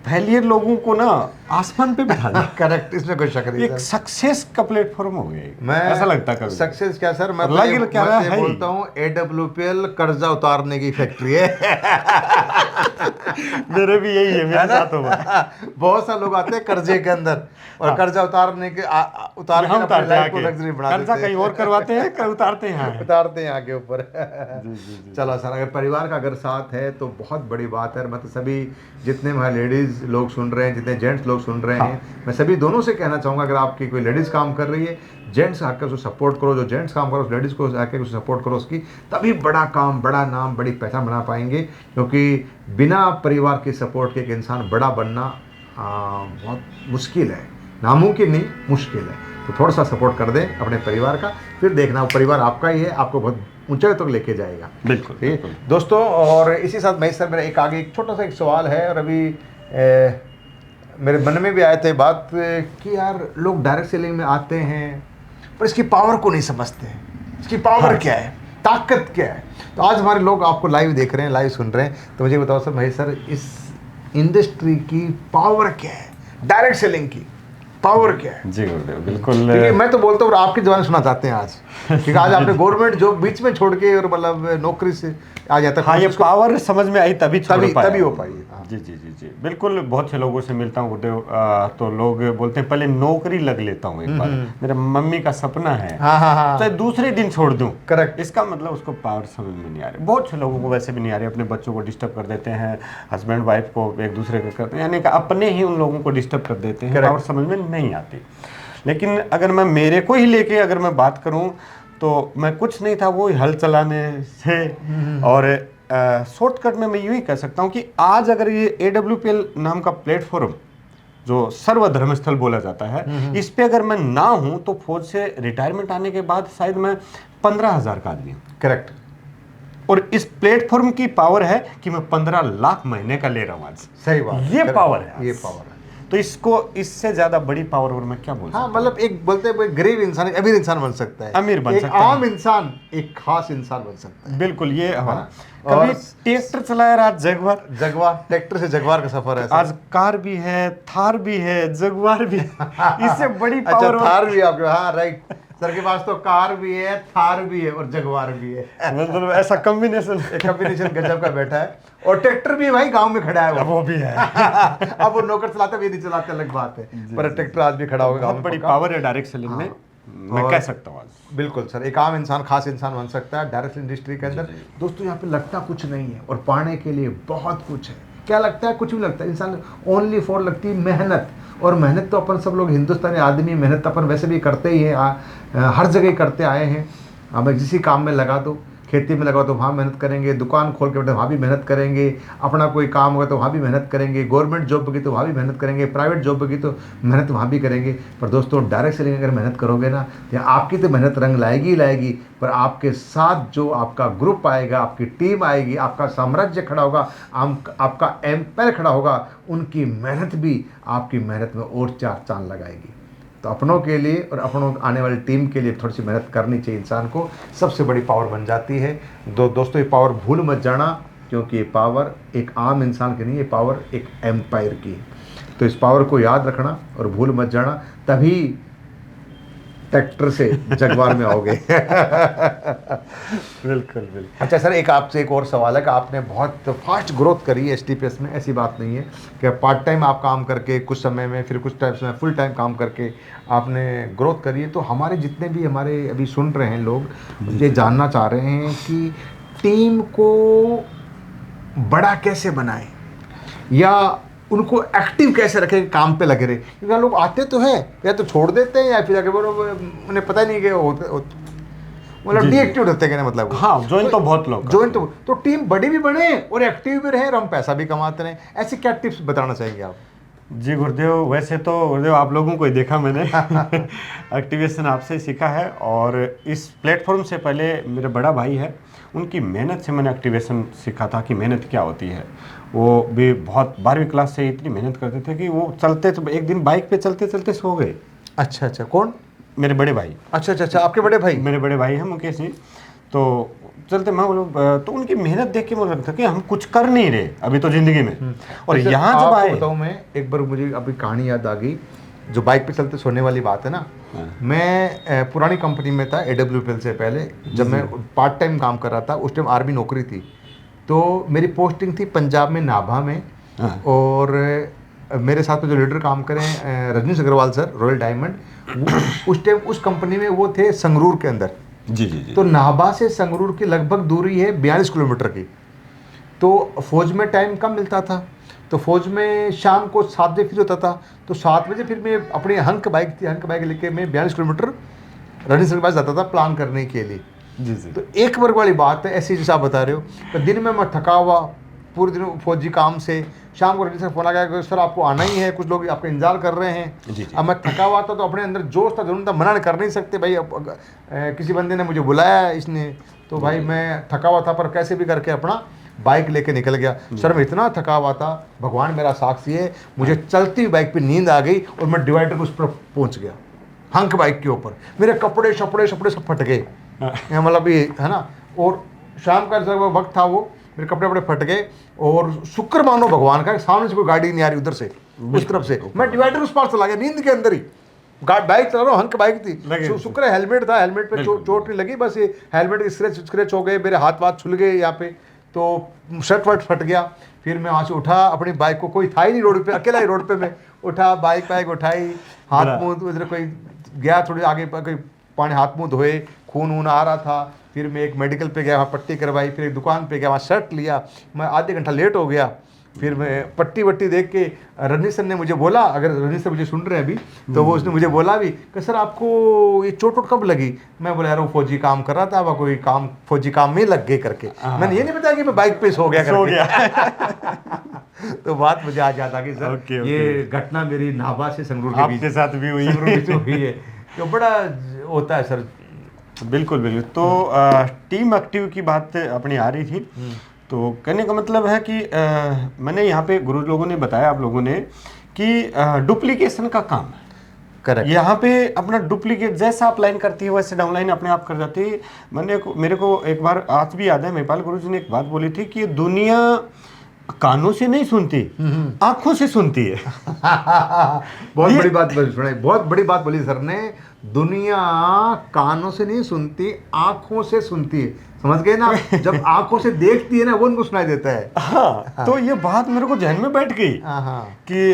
फेलियर लोगों को ना आसमान पे बिठा दिया। करेक्ट, इसमें कोई शक नहीं। एक सक्सेस का प्लेटफॉर्म हो गया। मैं ऐसा लगता है कभी सक्सेस क्या सर, मैं बोलता हूँ AWPL कर्जा उतारने की फैक्ट्री है। मेरे भी यही है, मेरे साथ होगा। बहुत सारे लोग आते हैं कर्जे के अंदर और कर्जा उतारने के लग्जरी बना देते हैं। कर्जा कहीं और करवाते हैं, उतारते हैं आगे ऊपर। चलो सर, अगर परिवार का अगर साथ है तो बहुत बड़ी बात है। मतलब सभी जितने हमारे लेडीज लोग सुन रहे हैं, जितने जेंट्स लोग सुन रहे हैं, मैं सभी दोनों से कहना चाहूँगा, अगर आपकी कोई लेडीज़ काम कर रही है, जेंट्स आकर उसको सपोर्ट करो, जो जेंट्स काम करो उस लेडीज़ को आकर उसको सपोर्ट करो उसकी, तभी बड़ा काम, बड़ा नाम, बड़ी पहचान बना पाएंगे। क्योंकि बिना परिवार के सपोर्ट के एक इंसान बड़ा बनना बहुत मुश्किल है, नामुमकिन नहीं, मुश्किल है। तो थोड़ा सा सपोर्ट कर दें अपने परिवार का, फिर देखना वो परिवार आपका ही है, आपको बहुत ऊंचाई तक लेके जाएगा। बिल्कुल ठीक है दोस्तों। और इसी साथ महेश सर, मेरा एक छोटा सा एक सवाल है, और अभी मेरे मन में भी आए थे बात कि यार लोग डायरेक्ट सेलिंग में आते हैं पर इसकी पावर को नहीं समझते हैं, इसकी पावर क्या है, ताकत क्या है। तो आज हमारे लोग आपको लाइव देख रहे हैं, लाइव सुन रहे हैं, तो मुझे बताओ सर, महेश सर, इस इंडस्ट्री की पावर क्या है, डायरेक्ट सेलिंग की पावर क्या है? जी बिल्कुल। मैं तो बोलता हूँ आपके जवान सुना चाहते हैं आज, क्योंकि आज आपने गवर्नमेंट जॉब बीच में छोड़ के और मतलब नौकरी से आ जाता है। हाँ, ये पावर समझ में आई तभी हो पाई। जी जी जी जी बिल्कुल। बहुत से लोगों से मिलता हूँ गुरुदेव, तो लोग बोलते हैं पहले नौकरी लग लेता हूँ एक बार, मेरा मम्मी का सपना है, तो दूसरे दिन छोड़ दूँ। करेक्ट। इसका मतलब उसको पावर समझ में नहीं आ रही। बहुत से लोगों को वैसे भी नहीं आ रही, अपने बच्चों को डिस्टर्ब कर देते हैं, हस्बैंड वाइफ को एक दूसरे को करते हैं, यानी कि अपने ही उन लोगों को डिस्टर्ब कर देते हैं, पावर समझ में नहीं आती। लेकिन अगर मैं मेरे को ही लेके अगर मैं बात करूँ तो मैं कुछ नहीं था, वो हल चलाने से। और शॉर्टकट में मैं यूँ ही कह सकता हूँ कि आज अगर ये AWPL नाम का प्लेटफॉर्म जो सर्वधर्म स्थल बोला जाता है, इस पे अगर मैं ना हूँ तो फौज से रिटायरमेंट आने के बाद शायद मैं 15,000 का आदमी हूँ। करेक्ट। और इस प्लेटफॉर्म की पावर है कि मैं 15 लाख महीने का ले रहा हूँ आज। सही बात, ये पावर है, ये पावर है। तो इसको इससे ज्यादा बड़ी पावर और मैं क्या बोल सकता हूं? मतलब एक बोलते हैं गरीब इंसान एक अमीर इंसान बन सकता है, अमीर बन सकता है, आम इंसान एक खास इंसान बन सकता है। बिल्कुल, ये कभी ट्रैक्टर चलाया, आज जगवार ट्रैक्टर से जगवार का सफर है, आज कार भी है, थार भी है, जगवार भी है। इससे बड़ी पावर। अच्छा, थार भी आपके, हाँ राइट, सर के पास तो कार भी है, थार भी है और जगवार भी है। मतलब ऐसा कॉम्बिनेशन गजब का बैठा है। और ट्रैक्टर भी भाई गांव में खड़ा है, वो भी है। अब वो नौकर चलाते भी नहीं चलाते, अलग बात है, पर ट्रैक्टर आज भी खड़ा होगा। बहुत बड़ी पावर है डायरेक्ट सेलिंग में, मैं कह सकता हूँ आज। बिल्कुल सर, एक आम इंसान खास इंसान बन सकता है डायरेक्ट इंडस्ट्री के अंदर। दोस्तों यहाँ पे लगता कुछ नहीं है और पाने के लिए बहुत कुछ है। क्या लगता है? कुछ भी लगता है। इंसान ओनली फॉर लगती है मेहनत, और मेहनत तो अपन सब लोग हिंदुस्तानी आदमी मेहनत अपन वैसे भी करते ही हैं, हर जगह करते आए हैं। हमें जिस काम में लगा दो, खेती में लगा तो वहाँ मेहनत करेंगे, दुकान खोल के बैठे वहाँ भी मेहनत करेंगे, अपना कोई काम होगा तो वहाँ भी मेहनत करेंगे, गवर्नमेंट जॉब होगी तो वहाँ भी मेहनत करेंगे, प्राइवेट जॉब होगी तो मेहनत वहाँ भी करेंगे। पर दोस्तों डायरेक्ट सेलिंग अगर मेहनत करोगे ना, तो आपकी तो मेहनत रंग लाएगी ही लाएगी, पर आपके साथ जो आपका ग्रुप आएगा, आपकी टीम आएगी, आपका साम्राज्य खड़ा होगा, आपका एम्पायर खड़ा होगा, उनकी मेहनत भी आपकी मेहनत में और चार चांद लगाएगी। तो अपनों के लिए और अपनों आने वाली टीम के लिए थोड़ी सी मेहनत करनी चाहिए, इंसान को सबसे बड़ी पावर बन जाती है। दोस्तों ये पावर भूल मत जाना, क्योंकि ये पावर एक आम इंसान की नहीं, ये पावर एक एम्पायर की है। तो इस पावर को याद रखना और भूल मत जाना, तभी ट्रैक्टर से जगवार में आओगे। बिल्कुल बिल्कुल। अच्छा सर, एक आपसे एक और सवाल है कि आपने बहुत फास्ट ग्रोथ करी है STPS में। ऐसी बात नहीं है कि पार्ट टाइम आप काम करके कुछ समय में, फिर कुछ टाइम में फुल टाइम काम करके आपने ग्रोथ करी है। तो हमारे जितने भी हमारे अभी सुन रहे हैं लोग, ये जानना चाह रहे हैं कि टीम को बड़ा कैसे बनाएं या उनको एक्टिव कैसे रखें, काम पे लगे रहे। क्योंकि लोग आते तो हैं, या तो छोड़ देते हैं, या फिर आगे उन्हें पता नहीं कि मतलब डीएक्टिव रहते हैं, मतलब हाँ, ज्वाइन तो बहुत लोग ज्वाइन तो टीम बड़ी भी बने और एक्टिव भी रहे और हम पैसा भी कमाते रहे। ऐसी क्या टिप्स बताना चाहेंगे आप? जी गुरुदेव, वैसे तो गुरुदेव आप लोगों को ही देखा मैंने। एक्टिवेशन आपसे ही सीखा है, और इस प्लेटफॉर्म से पहले मेरे बड़ा भाई है, उनकी मेहनत से मैंने एक्टिवेशन सीखा था कि मेहनत क्या होती है। वो भी बहुत 12वीं क्लास से इतनी मेहनत करते थे कि वो चलते तो एक दिन बाइक पे चलते चलते सो गए। अच्छा अच्छा, कौन? मेरे बड़े भाई। अच्छा, आपके बड़े भाई? मेरे बड़े भाई हैं मुकेश जी। तो चलते मैं बोलो, तो उनकी मेहनत देख के मुझे लगता कि हम कुछ कर नहीं रहे अभी तो जिंदगी में। और यहाँ जब आए, बताऊँ मैं एक बार, मुझे अभी कहानी याद आ गई, जो बाइक पे चलते सोने वाली बात है ना। मैं पुरानी कंपनी में था AWPL से पहले, जब मैं पार्ट टाइम काम कर रहा था, उस टाइम आर्मी नौकरी थी। तो मेरी पोस्टिंग थी पंजाब में नाभा में, और मेरे साथ में जो लीडर काम करें Rajneesh Agarwal sir, royal diamond, उस टाइम उस कंपनी में वो थे संगरूर के अंदर। जी जी जी। तो नाभा से संगरूर की लगभग दूरी है 42 किलोमीटर की। तो फौज में टाइम कम मिलता था, तो फौज में शाम को 7 बजे फिर होता था। तो 7 बजे फिर मैं अपनी हंक बाइक लेके मैं 42 किलोमीटर रनिंग के पास जाता था प्लान करने के लिए। जी जी। तो एक वर्ग वाली बात है, ऐसी जैसे आप बता रहे हो। तो दिन में मैं थका हुआ पूरे दिन फौजी काम से, शाम को रनिंग से फ़ोन आ गया कि सर आपको आना ही है, कुछ लोग आपका इंतजार कर रहे हैं। जी जी। अब मैं थका हुआ था, तो अपने अंदर जोश था, जरूर था, मना कर नहीं सकते भाई। अब किसी बंदे ने मुझे बुलाया इसने, तो भाई मैं थका हुआ था, पर कैसे भी करके अपना बाइक लेके निकल गया। सर मैं इतना थका हुआ था, भगवान मेरा साक्षी है, मुझे चलती हुई बाइक पे नींद आ गई और मैं डिवाइडर को उस पर पहुंच गया, हंक बाइक के ऊपर। मेरे कपड़े शपड़े सब फट गए, मतलब ये है ना। और शाम का जब वक्त था, वो मेरे कपड़े वपड़े फट गए। और शुक्र मानो भगवान का, सामने से कोई गाड़ी नहीं आ रही, उधर से उस तरफ से मैं डिवाइडर उस पार चला गया, नींद के अंदर ही। बाइक चला रहा हूँ, हंक बाइक थी, शुक्र है हेलमेट था, हेलमेट पे चोट नहीं लगी, बस ये हेलमेट के स्क्रैच हो गए, मेरे हाथ वाथ छुल गए यहाँ पे, तो शर्ट वर्ट फट गया। फिर मैं वहाँ से उठा अपनी बाइक को, कोई था ही नहीं रोड पे, अकेला ही रोड पे मैं उठा, बाइक उठाई, हाथ मुँह उधर कोई गया, थोड़ी आगे कोई पानी, हाथ मुँह धोए, खून वून आ रहा था। फिर मैं एक मेडिकल पे गया, वहाँ पट्टी करवाई, फिर एक दुकान पे गया, वहाँ शर्ट लिया। मैं आधे घंटा लेट हो गया। फिर मैं पट्टी वट्टी देख के रजनीश सर ने मुझे बोला, अगर रजनीश सर मुझे सुन रहे हैं अभी, तो वो उसने मुझे बोला भी कि सर आपको ये चोट वोट कब लगी? मैं बोला यार वो फौजी काम कर रहा था, वह कोई काम फौजी काम में लग गए करके। मैंने ये नहीं बताया कि मैं बाइक पे सो गया। तो बात मुझे आज याद आ गई सर, ये घटना मेरी नाभा से संगरूर के बीच आपके साथ भी हुई है। तो बड़ा होता है सर। बिल्कुल बिल्कुल। तो टीम एक्टिव की बात अपनी आ रही थी, तो कहने का मतलब है कि मैंने यहाँ पे गुरु लोगों ने बताया, आप लोगों ने, कि डुप्लीकेशन का काम है। करेक्ट। यहाँ पे अपना डुप्लीकेट जैसा आप लाइन करती है वैसे डाउनलाइन अपने आप कर जाती है। मेरे को एक बार आज भी याद है, महिपाल गुरु जी ने एक बात बोली थी कि दुनिया कानों से नहीं सुनती, आंखों से सुनती है। बहुत बड़ी बात बोली, बहुत बड़ी बात बोली सर ने। दुनिया कानों से नहीं सुनती, आंखों से सुनती है। समझ गए ना? जब आंखों से देखती है ना, वो उनको सुनाई देता है। हाँ, तो ये बात मेरे को जहन में बैठ गई कि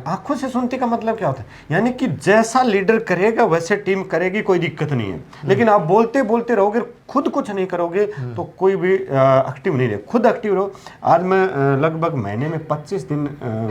आंखों से सुनती का मतलब क्या होता है, यानी कि जैसा लीडर करेगा वैसे टीम करेगी, कोई दिक्कत नहीं है। लेकिन आप बोलते बोलते रहोगे, खुद कुछ नहीं करोगे, तो कोई भी एक्टिव नहीं रहे। खुद एक्टिव रहो। आज मैं लगभग महीने में 25 दिन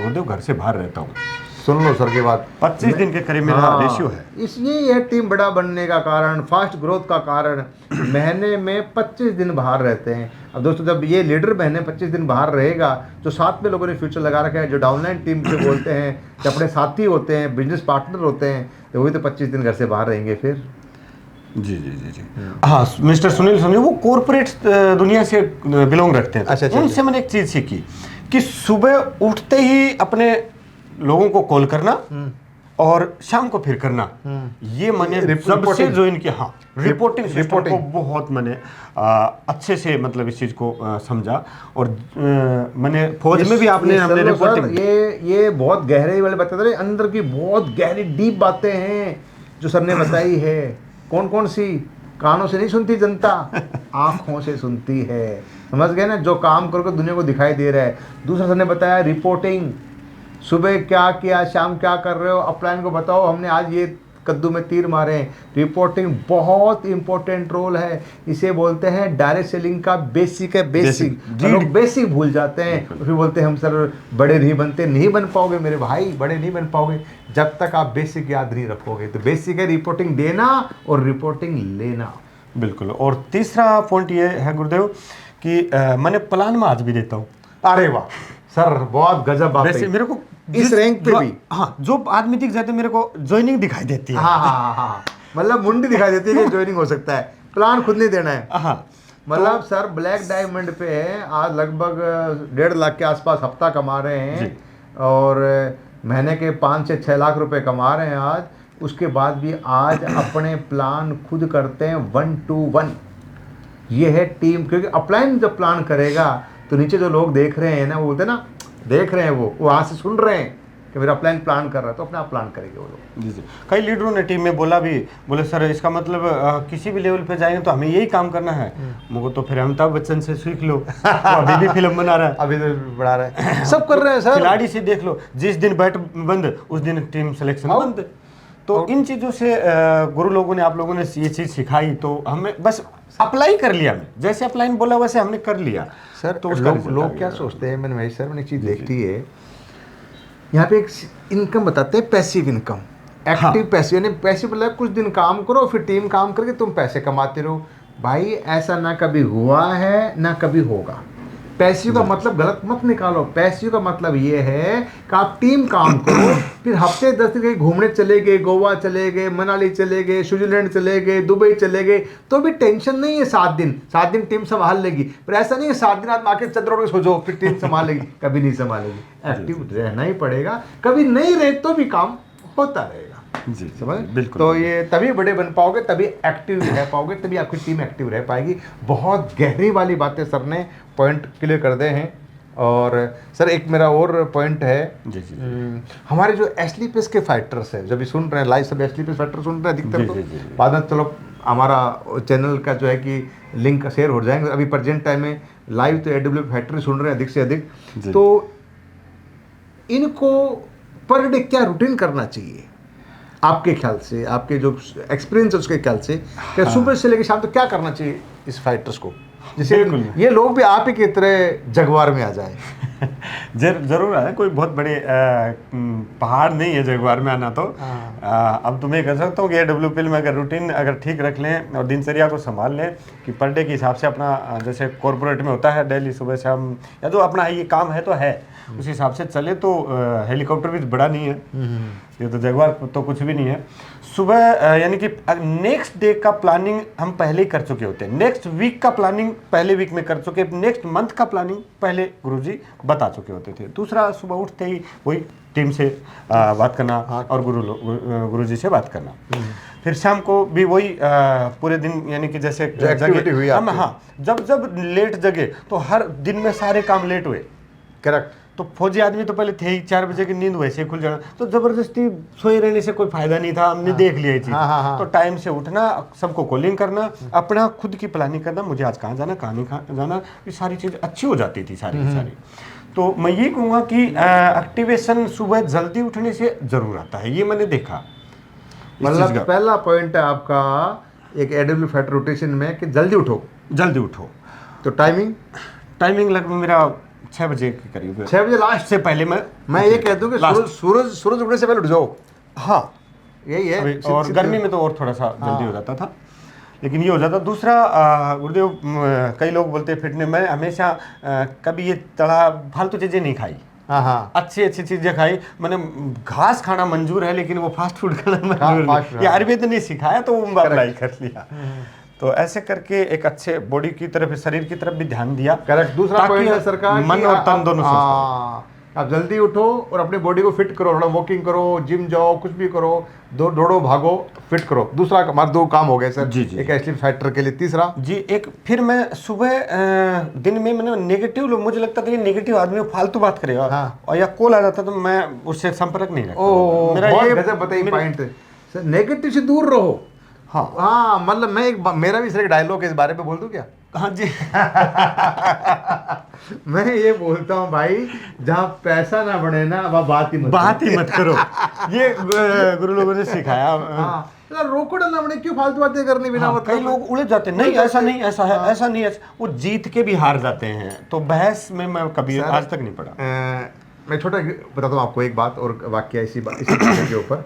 उद्योग घर से बाहर रहता हूँ। सुन लो सर की बात, 25 दिन के करीब मेरा रेशियो है। इसलिए यह टीम बड़ा बनने का कारण, फास्ट ग्रोथ का कारण, महीने में 25 दिन बाहर रहते हैं। अब दोस्तों जब ये लीडर महीने 25 दिन बाहर रहेगा, जो साथ में लोगों ने फ्यूचर लगा रखा है, जो डाउनलाइन टीम से बोलते हैं, जो अपने साथी होते हैं, बिजनेस पार्टनर होते हैं, तो वही तो 25 दिन घर से बाहर रहेंगे फिर। जी जी जी जी। हाँ मिस्टर सुनील सोनी वो कॉरपोरेट दुनिया से बिलोंग रखते हैं। अच्छा, उनसे मैंने एक चीज़ सीखी कि सुबह उठते ही अपने लोगों को कॉल करना और शाम को फिर करना, ये मैंने सबसे ज्वाइन किया। हाँ रिपोर्टिंग को बहुत मैंने अच्छे से मतलब इस चीज़ को समझा। और मैंने फौज में भी आपने हमने रिपोर्टिंग, ये बहुत गहरे वाले बताते रहे, अंदर की बहुत गहरी डीप बातें हैं जो सर ने बताई है। कौन कौन सी? कानों से नहीं सुनती जनता, आंखों से सुनती है। समझ गए ना, जो काम करके दुनिया को दिखाई दे रहा है। दूसरा सर ने बताया रिपोर्टिंग, सुबह क्या किया, शाम क्या कर रहे हो, अपलाइन को बताओ हमने आज ये कद्दू में तीर मारे हैं। रिपोर्टिंग बहुत इंपॉर्टेंट रोल है, इसे बोलते हैं डायरेक्ट सेलिंग का बेसिक है। बेसिक लोग बेसिक भूल जाते हैं, फिर बोलते हैं हम सर बड़े नहीं बनते। नहीं बन पाओगे मेरे भाई, बड़े नहीं बन पाओगे जब तक आप बेसिक याद नहीं रखोगे। तो बेसिक है रिपोर्टिंग देना और रिपोर्टिंग लेना। बिल्कुल। और तीसरा पॉइंट ये है गुरुदेव कि मैंने प्लान में आज भी देता हूँ। अरे वाह सर, बहुत गजब बात है। मेरे को इस रैंक पे भी, हाँ जो आदमी दिख जाते मेरे को ज्वाइनिंग दिखाई देती है। हाँ हाँ हाँ, मतलब मुंडी दिखाई देती है कि ज्वाइनिंग हो सकता है, प्लान खुद नहीं देना है। हाँ मतलब सर ब्लैक डायमंड पे है आज, लगभग 1.5 लाख के आसपास हफ्ता कमा रहे हैं और महीने के 5 से 6 लाख रुपए कमा रहे हैं आज। उसके बाद भी आज अपने प्लान खुद करते हैं 1 to 1। ये है टीम, क्योंकि अपलाइन जब प्लान करेगा तो नीचे जो लोग देख रहे हैं ना, वो बोलते हैं ना, देख रहे हैं वो वहाँ से सुन रहे हैं कि मेरा अपलाइन प्लान कर रहा है, तो अपना प्लान करेंगे वो लोग। जी जी। कई लीडरों ने टीम में बोले सर इसका मतलब किसी भी लेवल पे जाएंगे तो हमें यही काम करना है। मुझे तो फिर अमिताभ बच्चन से सीख लो, तो अभी भी फिल्म बना रहा है, अभी तो बना रहा है, सब कर रहे हैं सर। खिलाड़ी से देख लो, जिस दिन बैट बंद उस दिन टीम सिलेक्शन बंद। तो इन चीज़ों से गुरु लोगों ने, आप लोगों ने ये चीज़ सिखाई, तो हमें बस अप्लाई कर लिया। हमने जैसे अप्लाइन बोला वैसे हमने कर लिया सर। तो लोग क्या सोचते हैं, मैंने एक चीज़ देखी है यहाँ पे, एक इनकम बताते हैं, पैसिव इनकम, एक्टिव पैसिव। यानी पैसिव मतलब कुछ दिन काम करो फिर टीम काम करके तुम पैसे कमाते रहो। भाई ऐसा ना कभी हुआ है ना कभी होगा। पैसिव का मतलब गलत मत निकालो। पैसिव का मतलब ये है कि आप टीम काम करो, फिर हफ्ते 10 दिन घूमने चले गए, गोवा चले गए, मनाली चले गए, स्विट्जरलैंड चले गए, दुबई चले गए, तो भी टेंशन नहीं है। 7 दिन टीम संभाल लेगी। पर ऐसा नहीं है 7 दिन आप आके चद्दर ओढ़ के सो जाओ फिर टीम संभालेगी, कभी नहीं संभालेगी। एक्टिव रहना ही पड़ेगा, कभी नहीं रहे तो भी काम होता रहेगा। जी समझ? बिल्कुल। तो ये तभी बड़े बन पाओगे, तभी एक्टिव रह पाओगे, तभी आपकी टीम एक्टिव रह पाएगी। बहुत गहरी वाली बातें सर ने पॉइंट क्लियर कर दे हैं। और सर एक मेरा और पॉइंट है, जी जी, हमारे जो एसलीपीएस के फाइटर्स हैं, जब भी सुन रहे हैं लाइव, सब एसलीपीएस फाइटर सुन रहे हैं अधिकतर, तो बाद में चलो हमारा चैनल का जो है कि लिंक शेयर हो जाएंगे। अभी प्रेजेंट टाइम में लाइव तो एडब्ल्यू फाइटर सुन रहे हैं अधिक से अधिक। तो इनको पर डे क्या रूटीन करना चाहिए आपके ख्याल से, आपके जो एक्सपीरियंस है उसके ख्याल से, क्या सुबह से लेकर शाम तक क्या करना चाहिए इस फाइटर्स को, जिससे ये लोग भी आप ही की तरह जगवार में आ जाए? जरूर है, कोई बहुत बड़े पहाड़ नहीं है जगवार में आना। तो अब तो मैं कह सकता हूँ कि AWPL में अगर रूटीन अगर ठीक रख लें और दिनचर्या को संभाल लें कि पर डे के हिसाब से अपना, जैसे कॉर्पोरेट में होता है डेली सुबह शाम, या जो अपना ये काम है तो है, उस हिसाब से चले तो हेलीकॉप्टर भी बड़ा नहीं है, ये तो जगवार तो कुछ भी नहीं है। सुबह यानी कि नेक्स्ट डे का प्लानिंग हम पहले ही कर चुके होते हैं, नेक्स्ट वीक का प्लानिंग पहले वीक में कर चुके, नेक्स्ट मंथ का प्लानिंग पहले गुरुजी बता चुके होते थे। दूसरा, सुबह उठते ही वही टीम से बात करना और गुरुजी से बात करना। फिर शाम को भी वही पूरे दिन, यानी कि जैसे जगे हम, हाँ जब लेट जगे तो हर दिन में सारे काम लेट हुए। करेक्ट। तो फौजी आदमी तो पहले थे ही, 4 बजे की नींद वैसे ही खुल जाना, तो जबरदस्ती सोए रहने से कोई फायदा नहीं था। हमने देख लिया ये चीज़। तो टाइम से उठना, सबको कॉलिंग करना, अपना खुद की प्लानिंग करना, मुझे आज कहाँ जाना, कहाँ नहीं जाना, ये सारी चीज़ अच्छी हो जाती थी सारी की सारी। तो मैं ये कहूँगा कि एक्टिवेशन सुबह जल्दी उठने से जरूर आता है, ये मैंने देखा। मतलब पहला पॉइंट है आपका एक AWPL फाइटर रोटेशन में कि जल्दी उठो। जल्दी उठो। तो टाइमिंग लगभग मेरा 6 बजे के करीब, 6 बजे लास्ट। से पहले मैं ये कह दूं कि Last। सूरज उगने से पहले उठ जाओ, हाँ यही है। अभी, और गर्मी में तो और थोड़ा सा जल्दी हो जाता था, लेकिन ये हो जाता। दूसरा गुरुदेव, कई लोग बोलते हैं फिटनेस, मैं हमेशा कभी ये तला फालतू चीज़ें नहीं खाई, हाँ अच्छी अच्छी चीज़ें खाई। मैंने घास खाना मंजूर है, लेकिन वो फास्ट फूड खाना मंजूर नहीं। ये आयुर्वेद ने सिखाया तो वो अप्लाई कर लिया। तो ऐसे करके एक अच्छे बॉडी की तरफ, शरीर की तरफ भी ध्यान दिया। करेक्ट। दूसरा पॉइंट है सर का, मन और तन दोनों स्वस्थ हो। आप जल्दी उठो और अपनी बॉडी को फिट करो, थोड़ा वॉकिंग करो, जिम जाओ, कुछ भी करो, दौड़ो भागो, फिट करो। दूसरा हमारे 2 काम हो गए सर, जी, जी। एक एथलीट फाइटर के लिए। तीसरा जी, एक फिर मैं सुबह दिन में मैंने नेगेटिव लोग, मुझे लगता था ये नेगेटिव आदमी वो फालतू बात करेगा, हाँ। और या कॉल आ जाता तो मैं उससे संपर्क नहीं रखता। ओह, मेरा बहुत ये गजब बताइए पॉइंट सर, नेगेटिव से दूर रहो। हाँ, मतलब मैं मेरा भी सर एक डायलॉग है, इस बारे में बोल दूं क्या? हाँ जी। मैं ये बोलता हूँ भाई, जहाँ पैसा ना बढ़े ना, वह बात ही मत करो। ये गुरु लोगों ने सिखाया। हाँ, रोको ना बने, क्यों फालतू बातें करनी बिना हाँ, मतलब। कई लोग उलझ जाते हैं, नहीं ऐसा नहीं, ऐसा है, ऐसा नहीं, ऐसा। वो जीत के भी हार जाते हैं, तो बहस में मैं कभी आज तक नहीं पड़ा। मैं छोटा बताता हूँ आपको एक बात और वाक्य इसी चीज़ के ऊपर,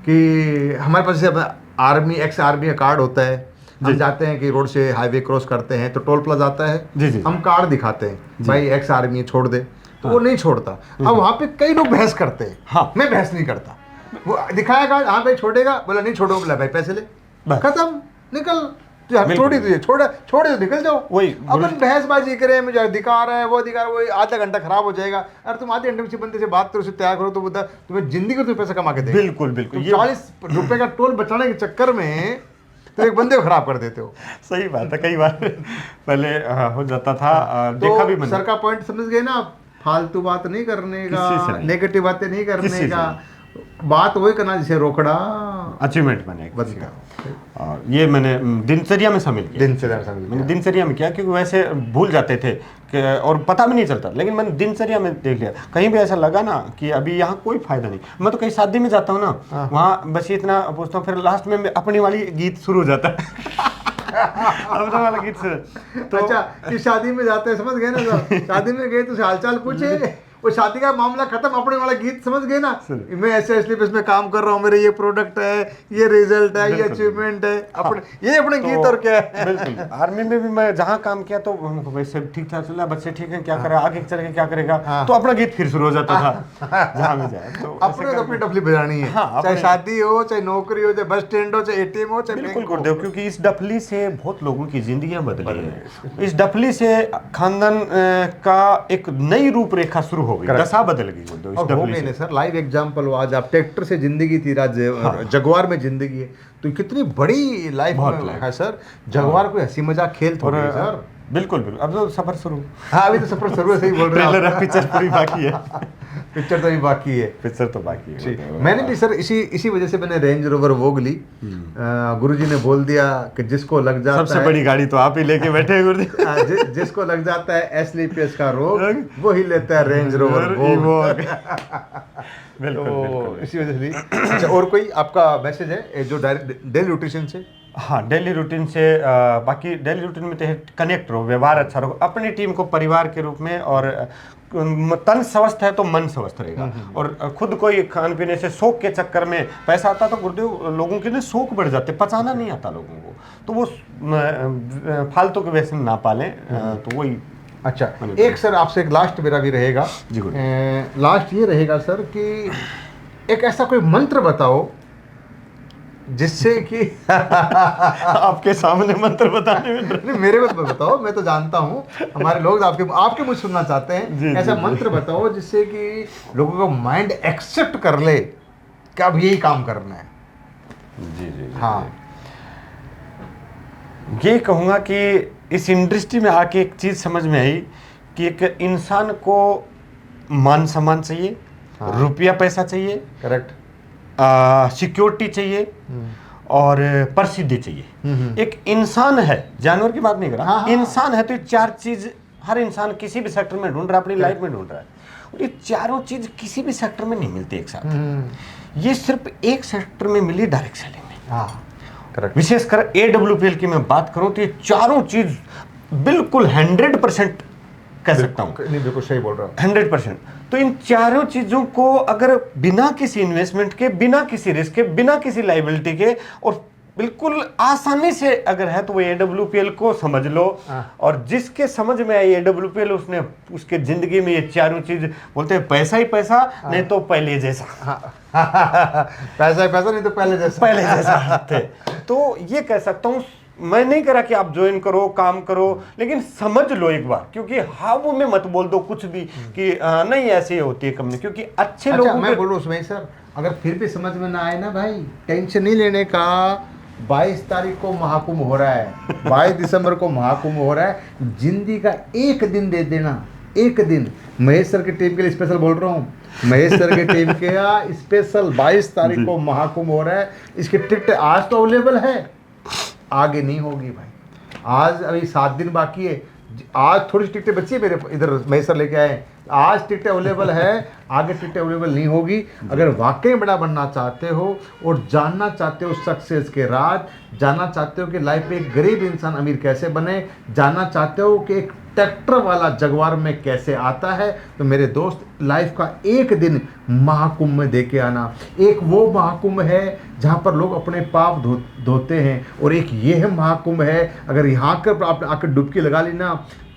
कि हमारे पास जैसे आर्मी, एक्स आर्मी का कार्ड होता है, हम जाते हैं कि रोड से हाईवे क्रॉस करते हैं तो टोल प्लाजा आता है, जी। हम कार्ड दिखाते हैं, भाई एक्स आर्मी है, छोड़ दे, तो वो नहीं छोड़ता। अब वहाँ पे कई लोग बहस करते हैं, हाँ। मैं बहस नहीं करता, वो दिखाएगा, हाँ भाई छोड़ेगा, बोला नहीं छोड़ो, बोला भाई पैसे ले, खत्म, निकल, छोड़ी तुझे, छोड़े तो निकल जाओ। वही अपन बहसबाजी करें, मुझे अधिकार है, वो अधिकार, वो आधा घंटा खराब हो जाएगा। अरे तुम आधे घंटे में किसी बंदे से बात करो, उसे तैयार करो, तो बता तुम्हें जिंदगी में पैसा कमा के दे। बिल्कुल बिल्कुल। 40 रुपए का टोल बचाने के चक्कर में तो एक बंदे को खराब कर देते हो। सही बात है, कई बार पहले हो जाता था, तो देखा भी मैंने। सर का पॉइंट समझ गए ना आप, फालतू बात नहीं करने का, नेगेटिव बातें नहीं करने का, बात वही करना जिसे रोकड़ा अचीवमेंट बने। बनता। ये मैंने दिनचर्या में शामिल किया। मैंने दिनचर्या में किया, क्योंकि वैसे भूल जाते थे और पता भी नहीं चलता, लेकिन मैंने दिनचर्या में देख लिया। कहीं भी ऐसा लगा ना कि अभी यहाँ कोई फायदा नहीं, मैं तो कहीं शादी में जाता हूँ ना, वहाँ बस इतना पूछता हूँ, फिर लास्ट में अपनी वाली गीत शुरू हो जाता है। अपना वाला गीत तो अच्छा, कि शादी में जाते हैं, समझ गए ना सर, शादी में गए तो हालचाल पूछे, वो शादी का मामला खत्म, अपने वाला गीत समझ गए ना, मैं ऐसे इसमें काम कर रहा हूँ, मेरे ये प्रोडक्ट है, ये रिजल्ट है, ये अचीवमेंट है, अपने ये अपने गीत और क्या है। बिल्कुल। आर्मी में भी मैं जहाँ काम किया तो वैसे ठीक ठाक चल रहा, बच्चे ठीक है, क्या करेगा आगे चल के, क्या करेगा, तो अपना गीत फिर शुरू हो जाता था जहाँ भी जाए। तो अपनी डफली बजानी है, चाहे शादी हो, चाहे नौकरी हो, चाहे बस स्टैंड हो, चाहे एटीएम हो, चाहे बिल्कुल गुरुदेव, क्योंकि इस डफली से बहुत लोगों की जिंदगियां बदली है। इस डफली से खानदान का एक नई रूपरेखा शुरू हो गई, दशा बदल गई गुरुदेव इस डफली से। सर लाइव एग्जांपल, आज आप ट्रैक्टर से जिंदगी थी, आज जगुआर में जिंदगी है, तो कितनी बड़ी लाइफ है सर। जगुआर कोई हंसी मजाक खेल थोड़ा है सर। बिल्कुल बिल्कुल। अब तो सफर शुरू। हाँ, अभी तो सफर शुरू है, सही बोल रहे हैं। पिक्चर पूरी बाकी है। पिक्चर तो अभी बाकी है। पिक्चर तो बाकी है। मैंने भी सर इसी वजह से मैंने रेंज रोवर वोग ली। गुरुजी ने बोल दिया कि जिसको लग जाता है, सबसे बड़ी गाड़ी तो आप ही लेके बैठे हैं गुरुजी। जिसको लग जाता है एस्लीपियस का रोग, वो ही लेता है रेंज रोवर वोग। बिल्कुल। इसी वजह से। अच्छा, और कोई आपका मैसेज है जो डेली न्यूट्रिशन से? हाँ, डेली रूटीन से बाकी डेली रूटीन में तो कनेक्ट रहो, व्यवहार अच्छा रहो, अपनी टीम को परिवार के रूप में, और तन स्वस्थ है तो मन स्वस्थ रहेगा। और खुद कोई खान पीने से शौक के चक्कर में पैसा आता तो गुरुदेव लोगों के ना शौक बढ़ जाते, पचाना नहीं आता लोगों को, तो वो फालतू के व्यसन ना पालें, तो वही। अच्छा, एक सर आपसे एक लास्ट मेरा भी रहेगा जी, लास्ट ये रहेगा सर कि एक ऐसा कोई मंत्र बताओ जिससे कि आपके सामने मंत्र बताने में नहीं, मेरे को बताओ, मैं तो जानता हूँ, हमारे लोग आपके मुझे सुनना चाहते हैं। ऐसा मंत्र बताओ जिससे कि लोगों का माइंड एक्सेप्ट कर ले कि अब यही काम करना है। जी। हाँ, ये कहूँगा कि इस इंडस्ट्री में आके एक चीज़ समझ में आई कि एक इंसान को मान सम्मान चाहिए, रुपया पैसा चाहिए, करेक्ट, सिक्योरिटी चाहिए, और प्रसिद्धि चाहिए। एक इंसान है, जानवर की बात नहीं कर रहा, इंसान है तो ये 4 चीज हर इंसान किसी भी सेक्टर में ढूंढ रहा है, अपनी लाइफ में ढूंढ रहा है, और ये चारों चीज किसी भी सेक्टर में नहीं मिलती एक साथ। ये सिर्फ एक सेक्टर में मिली, डायरेक्ट सेलिंग में। करेक्ट। विशेषकर AWPL की मैं बात करूं तो ये चारों चीज बिल्कुल 100% कह सकता हूँ। नहीं, बिल्कुल सही बोल रहा हूँ। 100%। तो इन चारों चीज़ों को अगर बिना किसी इन्वेस्टमेंट के, बिना किसी रिस्क के, बिना किसी लाइबिलिटी के और बिल्कुल आसानी से अगर है तो वो AWPL को समझ लो। और जिसके समझ में आई AWPL, उसने उसके जिंदगी में ये चारों चीज, बोलते हैं पैसा ही पैसा, नहीं तो पहले जैसा। पैसा ही पैसा, नहीं तो पहले जैसा थे। तो ये कह सकता हूँ, मैं नहीं कह रहा कि आप ज्वाइन करो, काम करो, लेकिन समझ लो एक बार, क्योंकि हाव में मत बोल दो कुछ भी कि नहीं ऐसे ही होती है कंपनी, क्योंकि अच्छे लोगों मैं बोलूँ उसमें सर, अगर फिर भी समझ में ना आए ना भाई, टेंशन नहीं लेने का। 22 तारीख को महाकुंभ हो रहा है, 22 दिसंबर को महाकुंभ हो रहा है। जिंदगी का एक दिन दे देना, एक दिन। महेश सर की टीम के लिए स्पेशल बोल रहा हूँ, महेश सर की टीम के स्पेशल 22 तारीख को महाकुंभ हो रहा है। इसकी टिकट आज तो अवेलेबल है, आगे नहीं होगी भाई। आज अभी 7 दिन बाकी है, आज थोड़ी सी टिकटें बची है, मेरे इधर महेश सर लेके आए, आज टिकटें अवेलेबल है, आगे टिकटें अवेलेबल नहीं होगी। अगर वाकई बड़ा बनना चाहते हो और जानना चाहते हो सक्सेस के राज, जानना चाहते हो कि लाइफ में एक गरीब इंसान अमीर कैसे बने, जानना चाहते हो कि एक ट्रैक्टर वाला जगवार में कैसे आता है, तो मेरे दोस्त लाइफ का एक दिन महाकुंभ में दे के आना। एक वो महाकुंभ है जहाँ पर लोग अपने पाप धोते हैं, और एक ये है महाकुंभ है, अगर यहाँ कर आप आकर डुबकी लगा ली ना,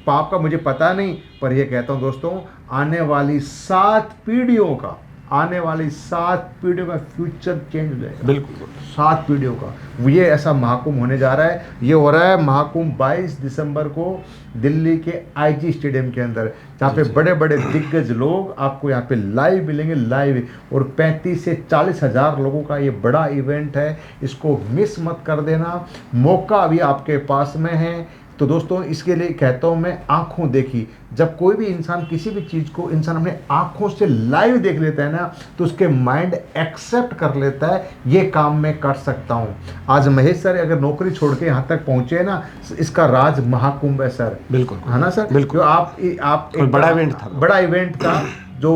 पाप का मुझे पता नहीं, पर ये कहता हूँ दोस्तों, आने वाली 7 पीढ़ियों का, आने वाली 7 पीढ़ियों का फ्यूचर चेंज हो जाएगा। बिल्कुल 7 पीढ़ियों का ये ऐसा महाकुंभ होने जा रहा है। ये हो रहा है महाकुंभ 22 दिसंबर को दिल्ली के IG स्टेडियम के अंदर, जहाँ पे बड़े बड़े दिग्गज लोग आपको यहाँ पे लाइव मिलेंगे, लाइव। और 35 से 40 हज़ार लोगों का ये बड़ा इवेंट है, इसको मिस मत कर देना, मौका अभी आपके पास में है। तो दोस्तों इसके लिए कहता हूँ मैं, आंखों देखी, जब कोई भी इंसान किसी भी चीज़ को इंसान अपने आंखों से लाइव देख लेता है ना, तो उसके माइंड एक्सेप्ट कर लेता है ये काम मैं कर सकता हूँ। आज महेश सर अगर नौकरी छोड़ के यहाँ तक पहुँचे ना, इसका राज महाकुंभ है सर। बिल्कुल, है ना सर? बिल्कुल। आप एक बड़ा इवेंट था, बड़ा इवेंट था जो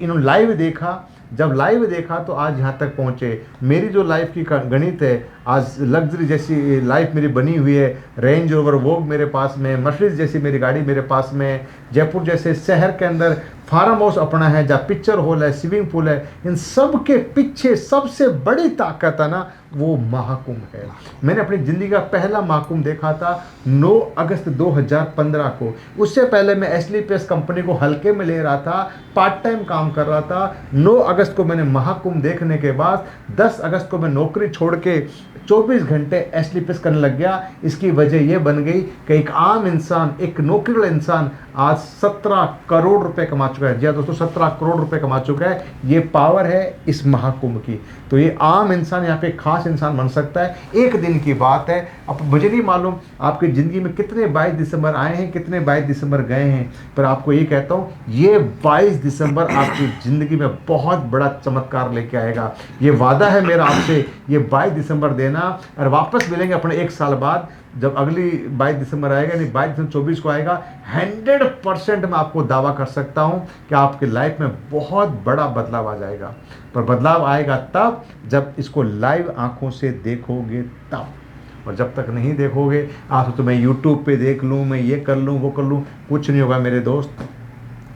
इन्होंने लाइव देखा। जब लाइव देखा तो आज यहाँ तक पहुँचे। मेरी जो लाइफ की गणित है, आज लग्जरी जैसी लाइफ मेरी बनी हुई है, रेंज रोवर वोग मेरे पास में, मर्सिडीज जैसी मेरी गाड़ी मेरे पास में, जयपुर जैसे शहर के अंदर फार्म हाउस अपना है, जहाँ पिक्चर हॉल है, स्विमिंग पूल है। इन सब के पीछे सबसे बड़ी ताकत है ना, वो महाकुंभ है। मैंने अपनी ज़िंदगी का पहला महाकुंभ देखा था 9 अगस्त 2015 को। उससे पहले मैं SLPS कंपनी को हल्के में ले रहा था, पार्ट टाइम काम कर रहा था। 9 अगस्त को मैंने महाकुंभ देखने के बाद 10 अगस्त को मैं नौकरी छोड़ के 24 घंटे SLPS करने लग गया। इसकी वजह यह बन गई कि एक आम इंसान, एक नौकरी वाला इंसान आज 17 करोड़ रुपए कमा चुका है। जी हाँ दोस्तों, 17 करोड़ रुपए कमा चुका है। ये पावर है इस महाकुंभ की। तो ये आम इंसान यहाँ पे खास इंसान बन सकता है। एक दिन की बात है। अब मुझे नहीं मालूम आपकी ज़िंदगी में कितने 22 दिसंबर आए हैं, कितने 22 दिसंबर गए हैं, पर आपको ये कहता हूँ, ये 22 दिसंबर आपकी ज़िंदगी में बहुत बड़ा चमत्कार लेके आएगा। ये वादा है मेरा आपसे, ये 22 दिसंबर देना, और वापस मिलेंगे अपने 1 साल बाद, जब अगली 22 दिसंबर आएगा, नहीं 22 दिसंबर 24 को आएगा। 100% मैं आपको दावा कर सकता हूं कि आपकी लाइफ में बहुत बड़ा बदलाव आ जाएगा। पर बदलाव आएगा तब जब इसको लाइव आंखों से देखोगे तब। और जब तक नहीं देखोगे, आप तो मैं यूट्यूब पे देख लूँ, मैं ये कर लूँ, वो कर लूँ, कुछ नहीं होगा मेरे दोस्त।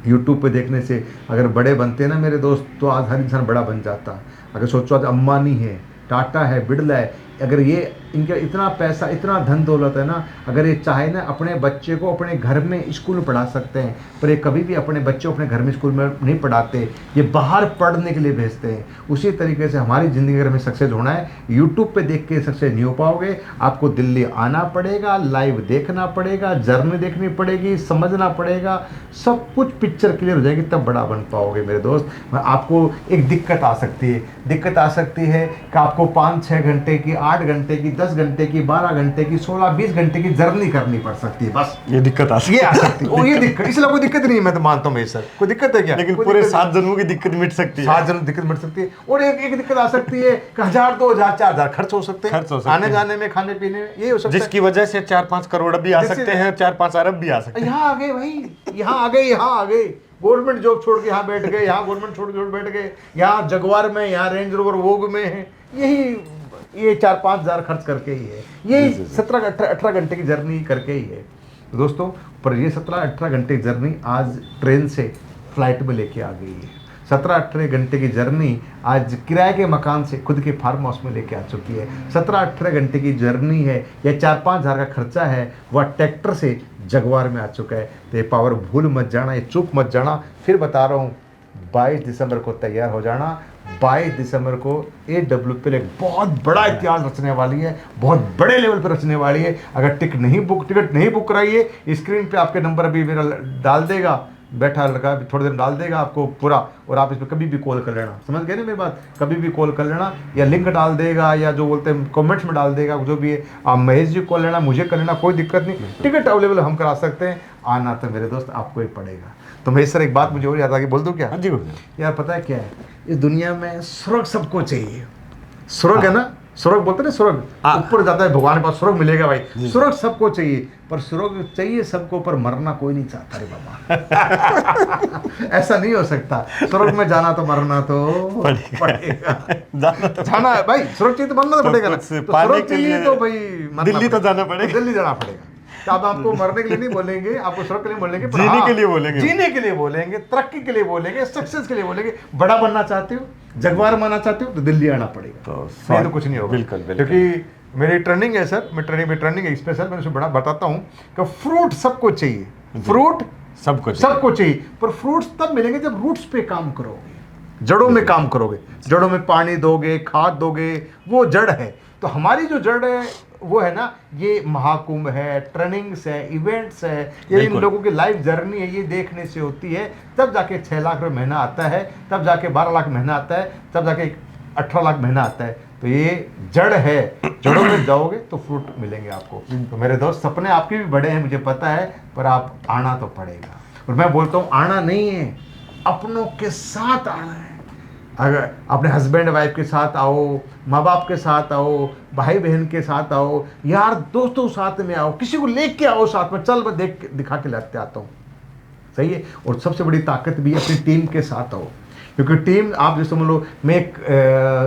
यूट्यूब पे देखने से अगर बड़े बनते ना मेरे दोस्त, तो आज हर इंसान बड़ा बन जाता। अगर सोचो आज अंबानी है, टाटा है, बिड़ला है, अगर ये इनका इतना पैसा, इतना धन दौलत है ना, अगर ये चाहे ना अपने बच्चे को अपने घर में स्कूल में पढ़ा सकते हैं, पर ये कभी भी अपने बच्चे को अपने घर में स्कूल में नहीं पढ़ाते, ये बाहर पढ़ने के लिए भेजते हैं। उसी तरीके से हमारी ज़िंदगी अगर हमें सक्सेस होना है, यूट्यूब पे देख के सक्सेस नहीं हो पाओगे। आपको दिल्ली आना पड़ेगा, लाइव देखना पड़ेगा, जर्नी देखनी पड़ेगी, समझना पड़ेगा, सब कुछ पिक्चर क्लियर हो जाएगी, तब बड़ा बन पाओगे मेरे दोस्त। आपको एक दिक्कत आ सकती है, दिक्कत आ सकती है कि आपको 5-6 घंटे की, 8 घंटे की, 10 घंटे की, 12 घंटे की, 16-20 घंटे की जर्नी करनी पड़ सकती है। बस ये दिक्कत आ सकती है। ये दिक्कत, इसलिए कोई दिक्कत नहीं है, मैं तो मानता हूँ सर, कोई दिक्कत है क्या? लेकिन पूरे 7 जन्मों की दिक्कत मिट सकती है। 7 जन्म दिक्कत मिट सकती है। और एक दिक्कत आ सकती है कि 1000, 2000, 4000 खर्च हो सकते हैं, आने जाने में, खाने पीने में, ये हो सकता है, जिसकी वजह से 4-5 करोड़ भी आ सकते हैं, 4-5 अरब भी आ सकते हैं। यहाँ आ गए भाई, यहाँ आ गए, गवर्नमेंट जॉब छोड़ के यहाँ बैठ गए, यहाँ गवर्नमेंट छोड़ के बैठ गए, यहाँ जगवार में, यहाँ रेंज रोवर वोग में है। यही ये 4-5 हज़ार खर्च करके ही है, यही 17-18 घंटे की जर्नी करके ही है। तो दोस्तों पर ये 17-18 घंटे जर्नी आज ट्रेन से फ्लाइट में लेके आ गई है। 17-18 घंटे की जर्नी आज किराए के मकान से खुद के फार्म हाउस में लेके आ चुकी है। 17-18 घंटे की जर्नी है या 4-5 हज़ार का खर्चा है वह ट्रैक्टर से जगवार में आ चुका है। तो ये पावर भूल मत जाना, ये चूक मत जाना। फिर बता रहा हूँ 22 दिसंबर को तैयार हो जाना। 22 दिसंबर को AWPL एक बहुत बड़ा इतिहास रचने वाली है, बहुत बड़े लेवल पर रचने वाली है। अगर टिकट नहीं बुक कराइए, स्क्रीन पे आपके नंबर अभी मेरा डाल देगा, बैठा लगा थोड़ी देर डाल देगा आपको पूरा, और आप इस पर कभी भी कॉल कर लेना। समझ गए ना मेरी बात? कभी भी कॉल कर लेना, या लिंक डाल देगा या जो बोलते हैं कमेंट्स में डाल देगा, जो भी है। आप महेश जी कॉल लेना, मुझे कर लेना, कोई दिक्कत नहीं। टिकट अवेलेबल हम करा सकते हैं। आना तो मेरे दोस्त आपको ही पड़ेगा। तो महेश सर एक बात मुझे और याद आ गई, बोल दूँ क्या? हाँ जी गुरुदेव। यार पता है क्या है, इस दुनिया में स्वर्ग सबको चाहिए। स्वर्ग है ना, स्वर्ग बोलते हैं ना, स्वर्ग ऊपर जाता है भगवान के पास, स्वर्ग मिलेगा भाई। स्वर्ग सबको चाहिए, पर स्वर्ग चाहिए सबको, पर मरना कोई नहीं चाहता रे बाबा। ऐसा नहीं हो सकता। स्वर्ग में जाना तो मरना तो पड़ेगा। जाना है भाई, स्वर्ग चाहिए तो मरना तो पड़ेगा ना। तो स्वर्ग चाहिए तो भाई दिल्ली तो जाना पड़ेगा, दिल्ली जाना पड़ेगा। तो अब आपको मरने के लिए नहीं बोलेंगे, आपको स्वर्ग के लिए बोलेंगे, जीने के लिए बोलेंगे, जीने के लिए बोलेंगे, तरक्की के लिए बोलेंगे, सक्सेस के लिए बोलेंगे। बड़ा बनना चाहते हो, जगवार बनना चाहते हो तो दिल्ली आना पड़ेगा। तो कुछ नहीं होगा। बिल्कुल क्योंकि मेरी ट्रेनिंग है सर, मैं ट्रेनिंग है स्पेशल, मैं उसमें बड़ा बताता हूँ कि फ्रूट सबको चाहिए, फ्रूट सबको चाहिए, पर फ्रूट्स तब मिलेंगे जब रूट्स पे काम करोगे, जड़ों में काम करोगे, जड़ों में पानी दोगे, खाद दोगे, वो जड़ है। तो हमारी जो जड़ है वो है ना, ये महाकुंभ है, ट्रेनिंग्स है, इवेंट्स है, ये इन लोगों की लाइफ जर्नी है, ये देखने से होती है। तब जाके 6 लाख रुपये महीना आता है, तब जाके 12 लाख महीना आता है, तब जाके 18 लाख महीना आता है। तो ये जड़ है, जड़ों में जाओगे तो फ्रूट मिलेंगे आपको। तो मेरे दोस्त सपने आपके भी बड़े हैं मुझे पता है, पर आप आना तो पड़ेगा। और मैं बोलता हूँ आना नहीं है, अपनों के साथ आना है। अगर अपने हस्बैंड वाइफ के साथ आओ, माँ बाप के साथ आओ, भाई बहन के साथ आओ, यार दोस्तों साथ में आओ, किसी को लेके आओ साथ में, चल मैं दिखा के लाते आता हूँ, सही है। और सबसे बड़ी ताकत भी अपनी टीम के साथ आओ, क्योंकि टीम आप जैसे मान लो मैं एक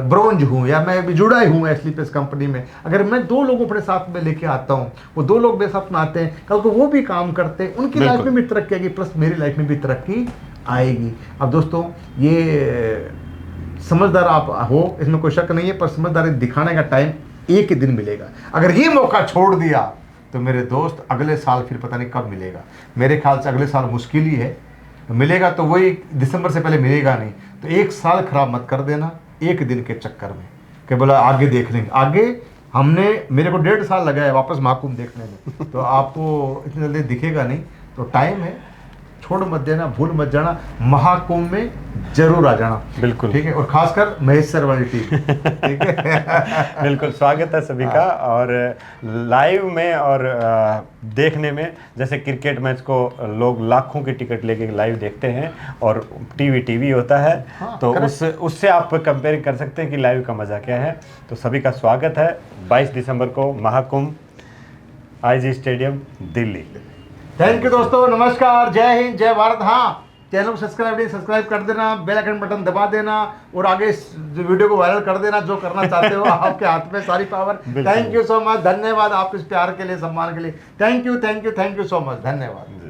ब्रोंज हूँ या मैं भी जुड़ा ही हूँ SLPS कंपनी में, अगर मैं 2 लोगों अपने साथ में लेके आता हूँ, वो 2 लोग मेरे साथ में आते हैं, कल को वो भी काम करते हैं, उनकी लाइफ में भी तरक्की आएगी, प्लस मेरी लाइफ में भी तरक्की आएगी। अब दोस्तों ये समझदार आप हो, इसमें कोई शक नहीं है, पर समझदारी दिखाने का टाइम एक ही दिन मिलेगा। अगर ये मौका छोड़ दिया तो मेरे दोस्त अगले साल फिर पता नहीं कब मिलेगा। मेरे ख्याल से अगले साल मुश्किल ही है, मिलेगा तो वही दिसंबर से पहले मिलेगा नहीं। तो 1 साल खराब मत कर देना एक दिन के चक्कर में, कि बोला आगे देख लेंगे। आगे मेरे को 1.5 साल लगा है वापस महाकुंभ देखने में, तो आपको इतनी जल्दी दिखेगा नहीं। तो टाइम है, छोड़ मत देना, भूल मत जाना, महाकुंभ में जरूर आ जाना। बिल्कुल ठीक है, और खासकर महेश सर वाली टीम, ठीक है। बिल्कुल स्वागत है सभी का। और लाइव में और देखने में, जैसे क्रिकेट मैच को लोग लाखों की टिकट लेके लाइव देखते हैं और टीवी होता है, तो उससे आप कंपेयरिंग कर सकते हैं कि लाइव का मजा क्या है। तो सभी का स्वागत है 22 दिसंबर को Mahakumbh, IG stadium, Delhi. Thank you दोस्तों, नमस्कार, जय हिंद, जय भारत। हाँ, चैनल को सब्सक्राइब कर देना, बेल आइकन बटन दबा देना, और आगे इस वीडियो को वायरल कर देना, जो करना चाहते हो आपके हाथ में सारी power. Thank you so much, धन्यवाद आप इस प्यार के लिए, सम्मान के लिए। थैंक यू सो मच, धन्यवाद।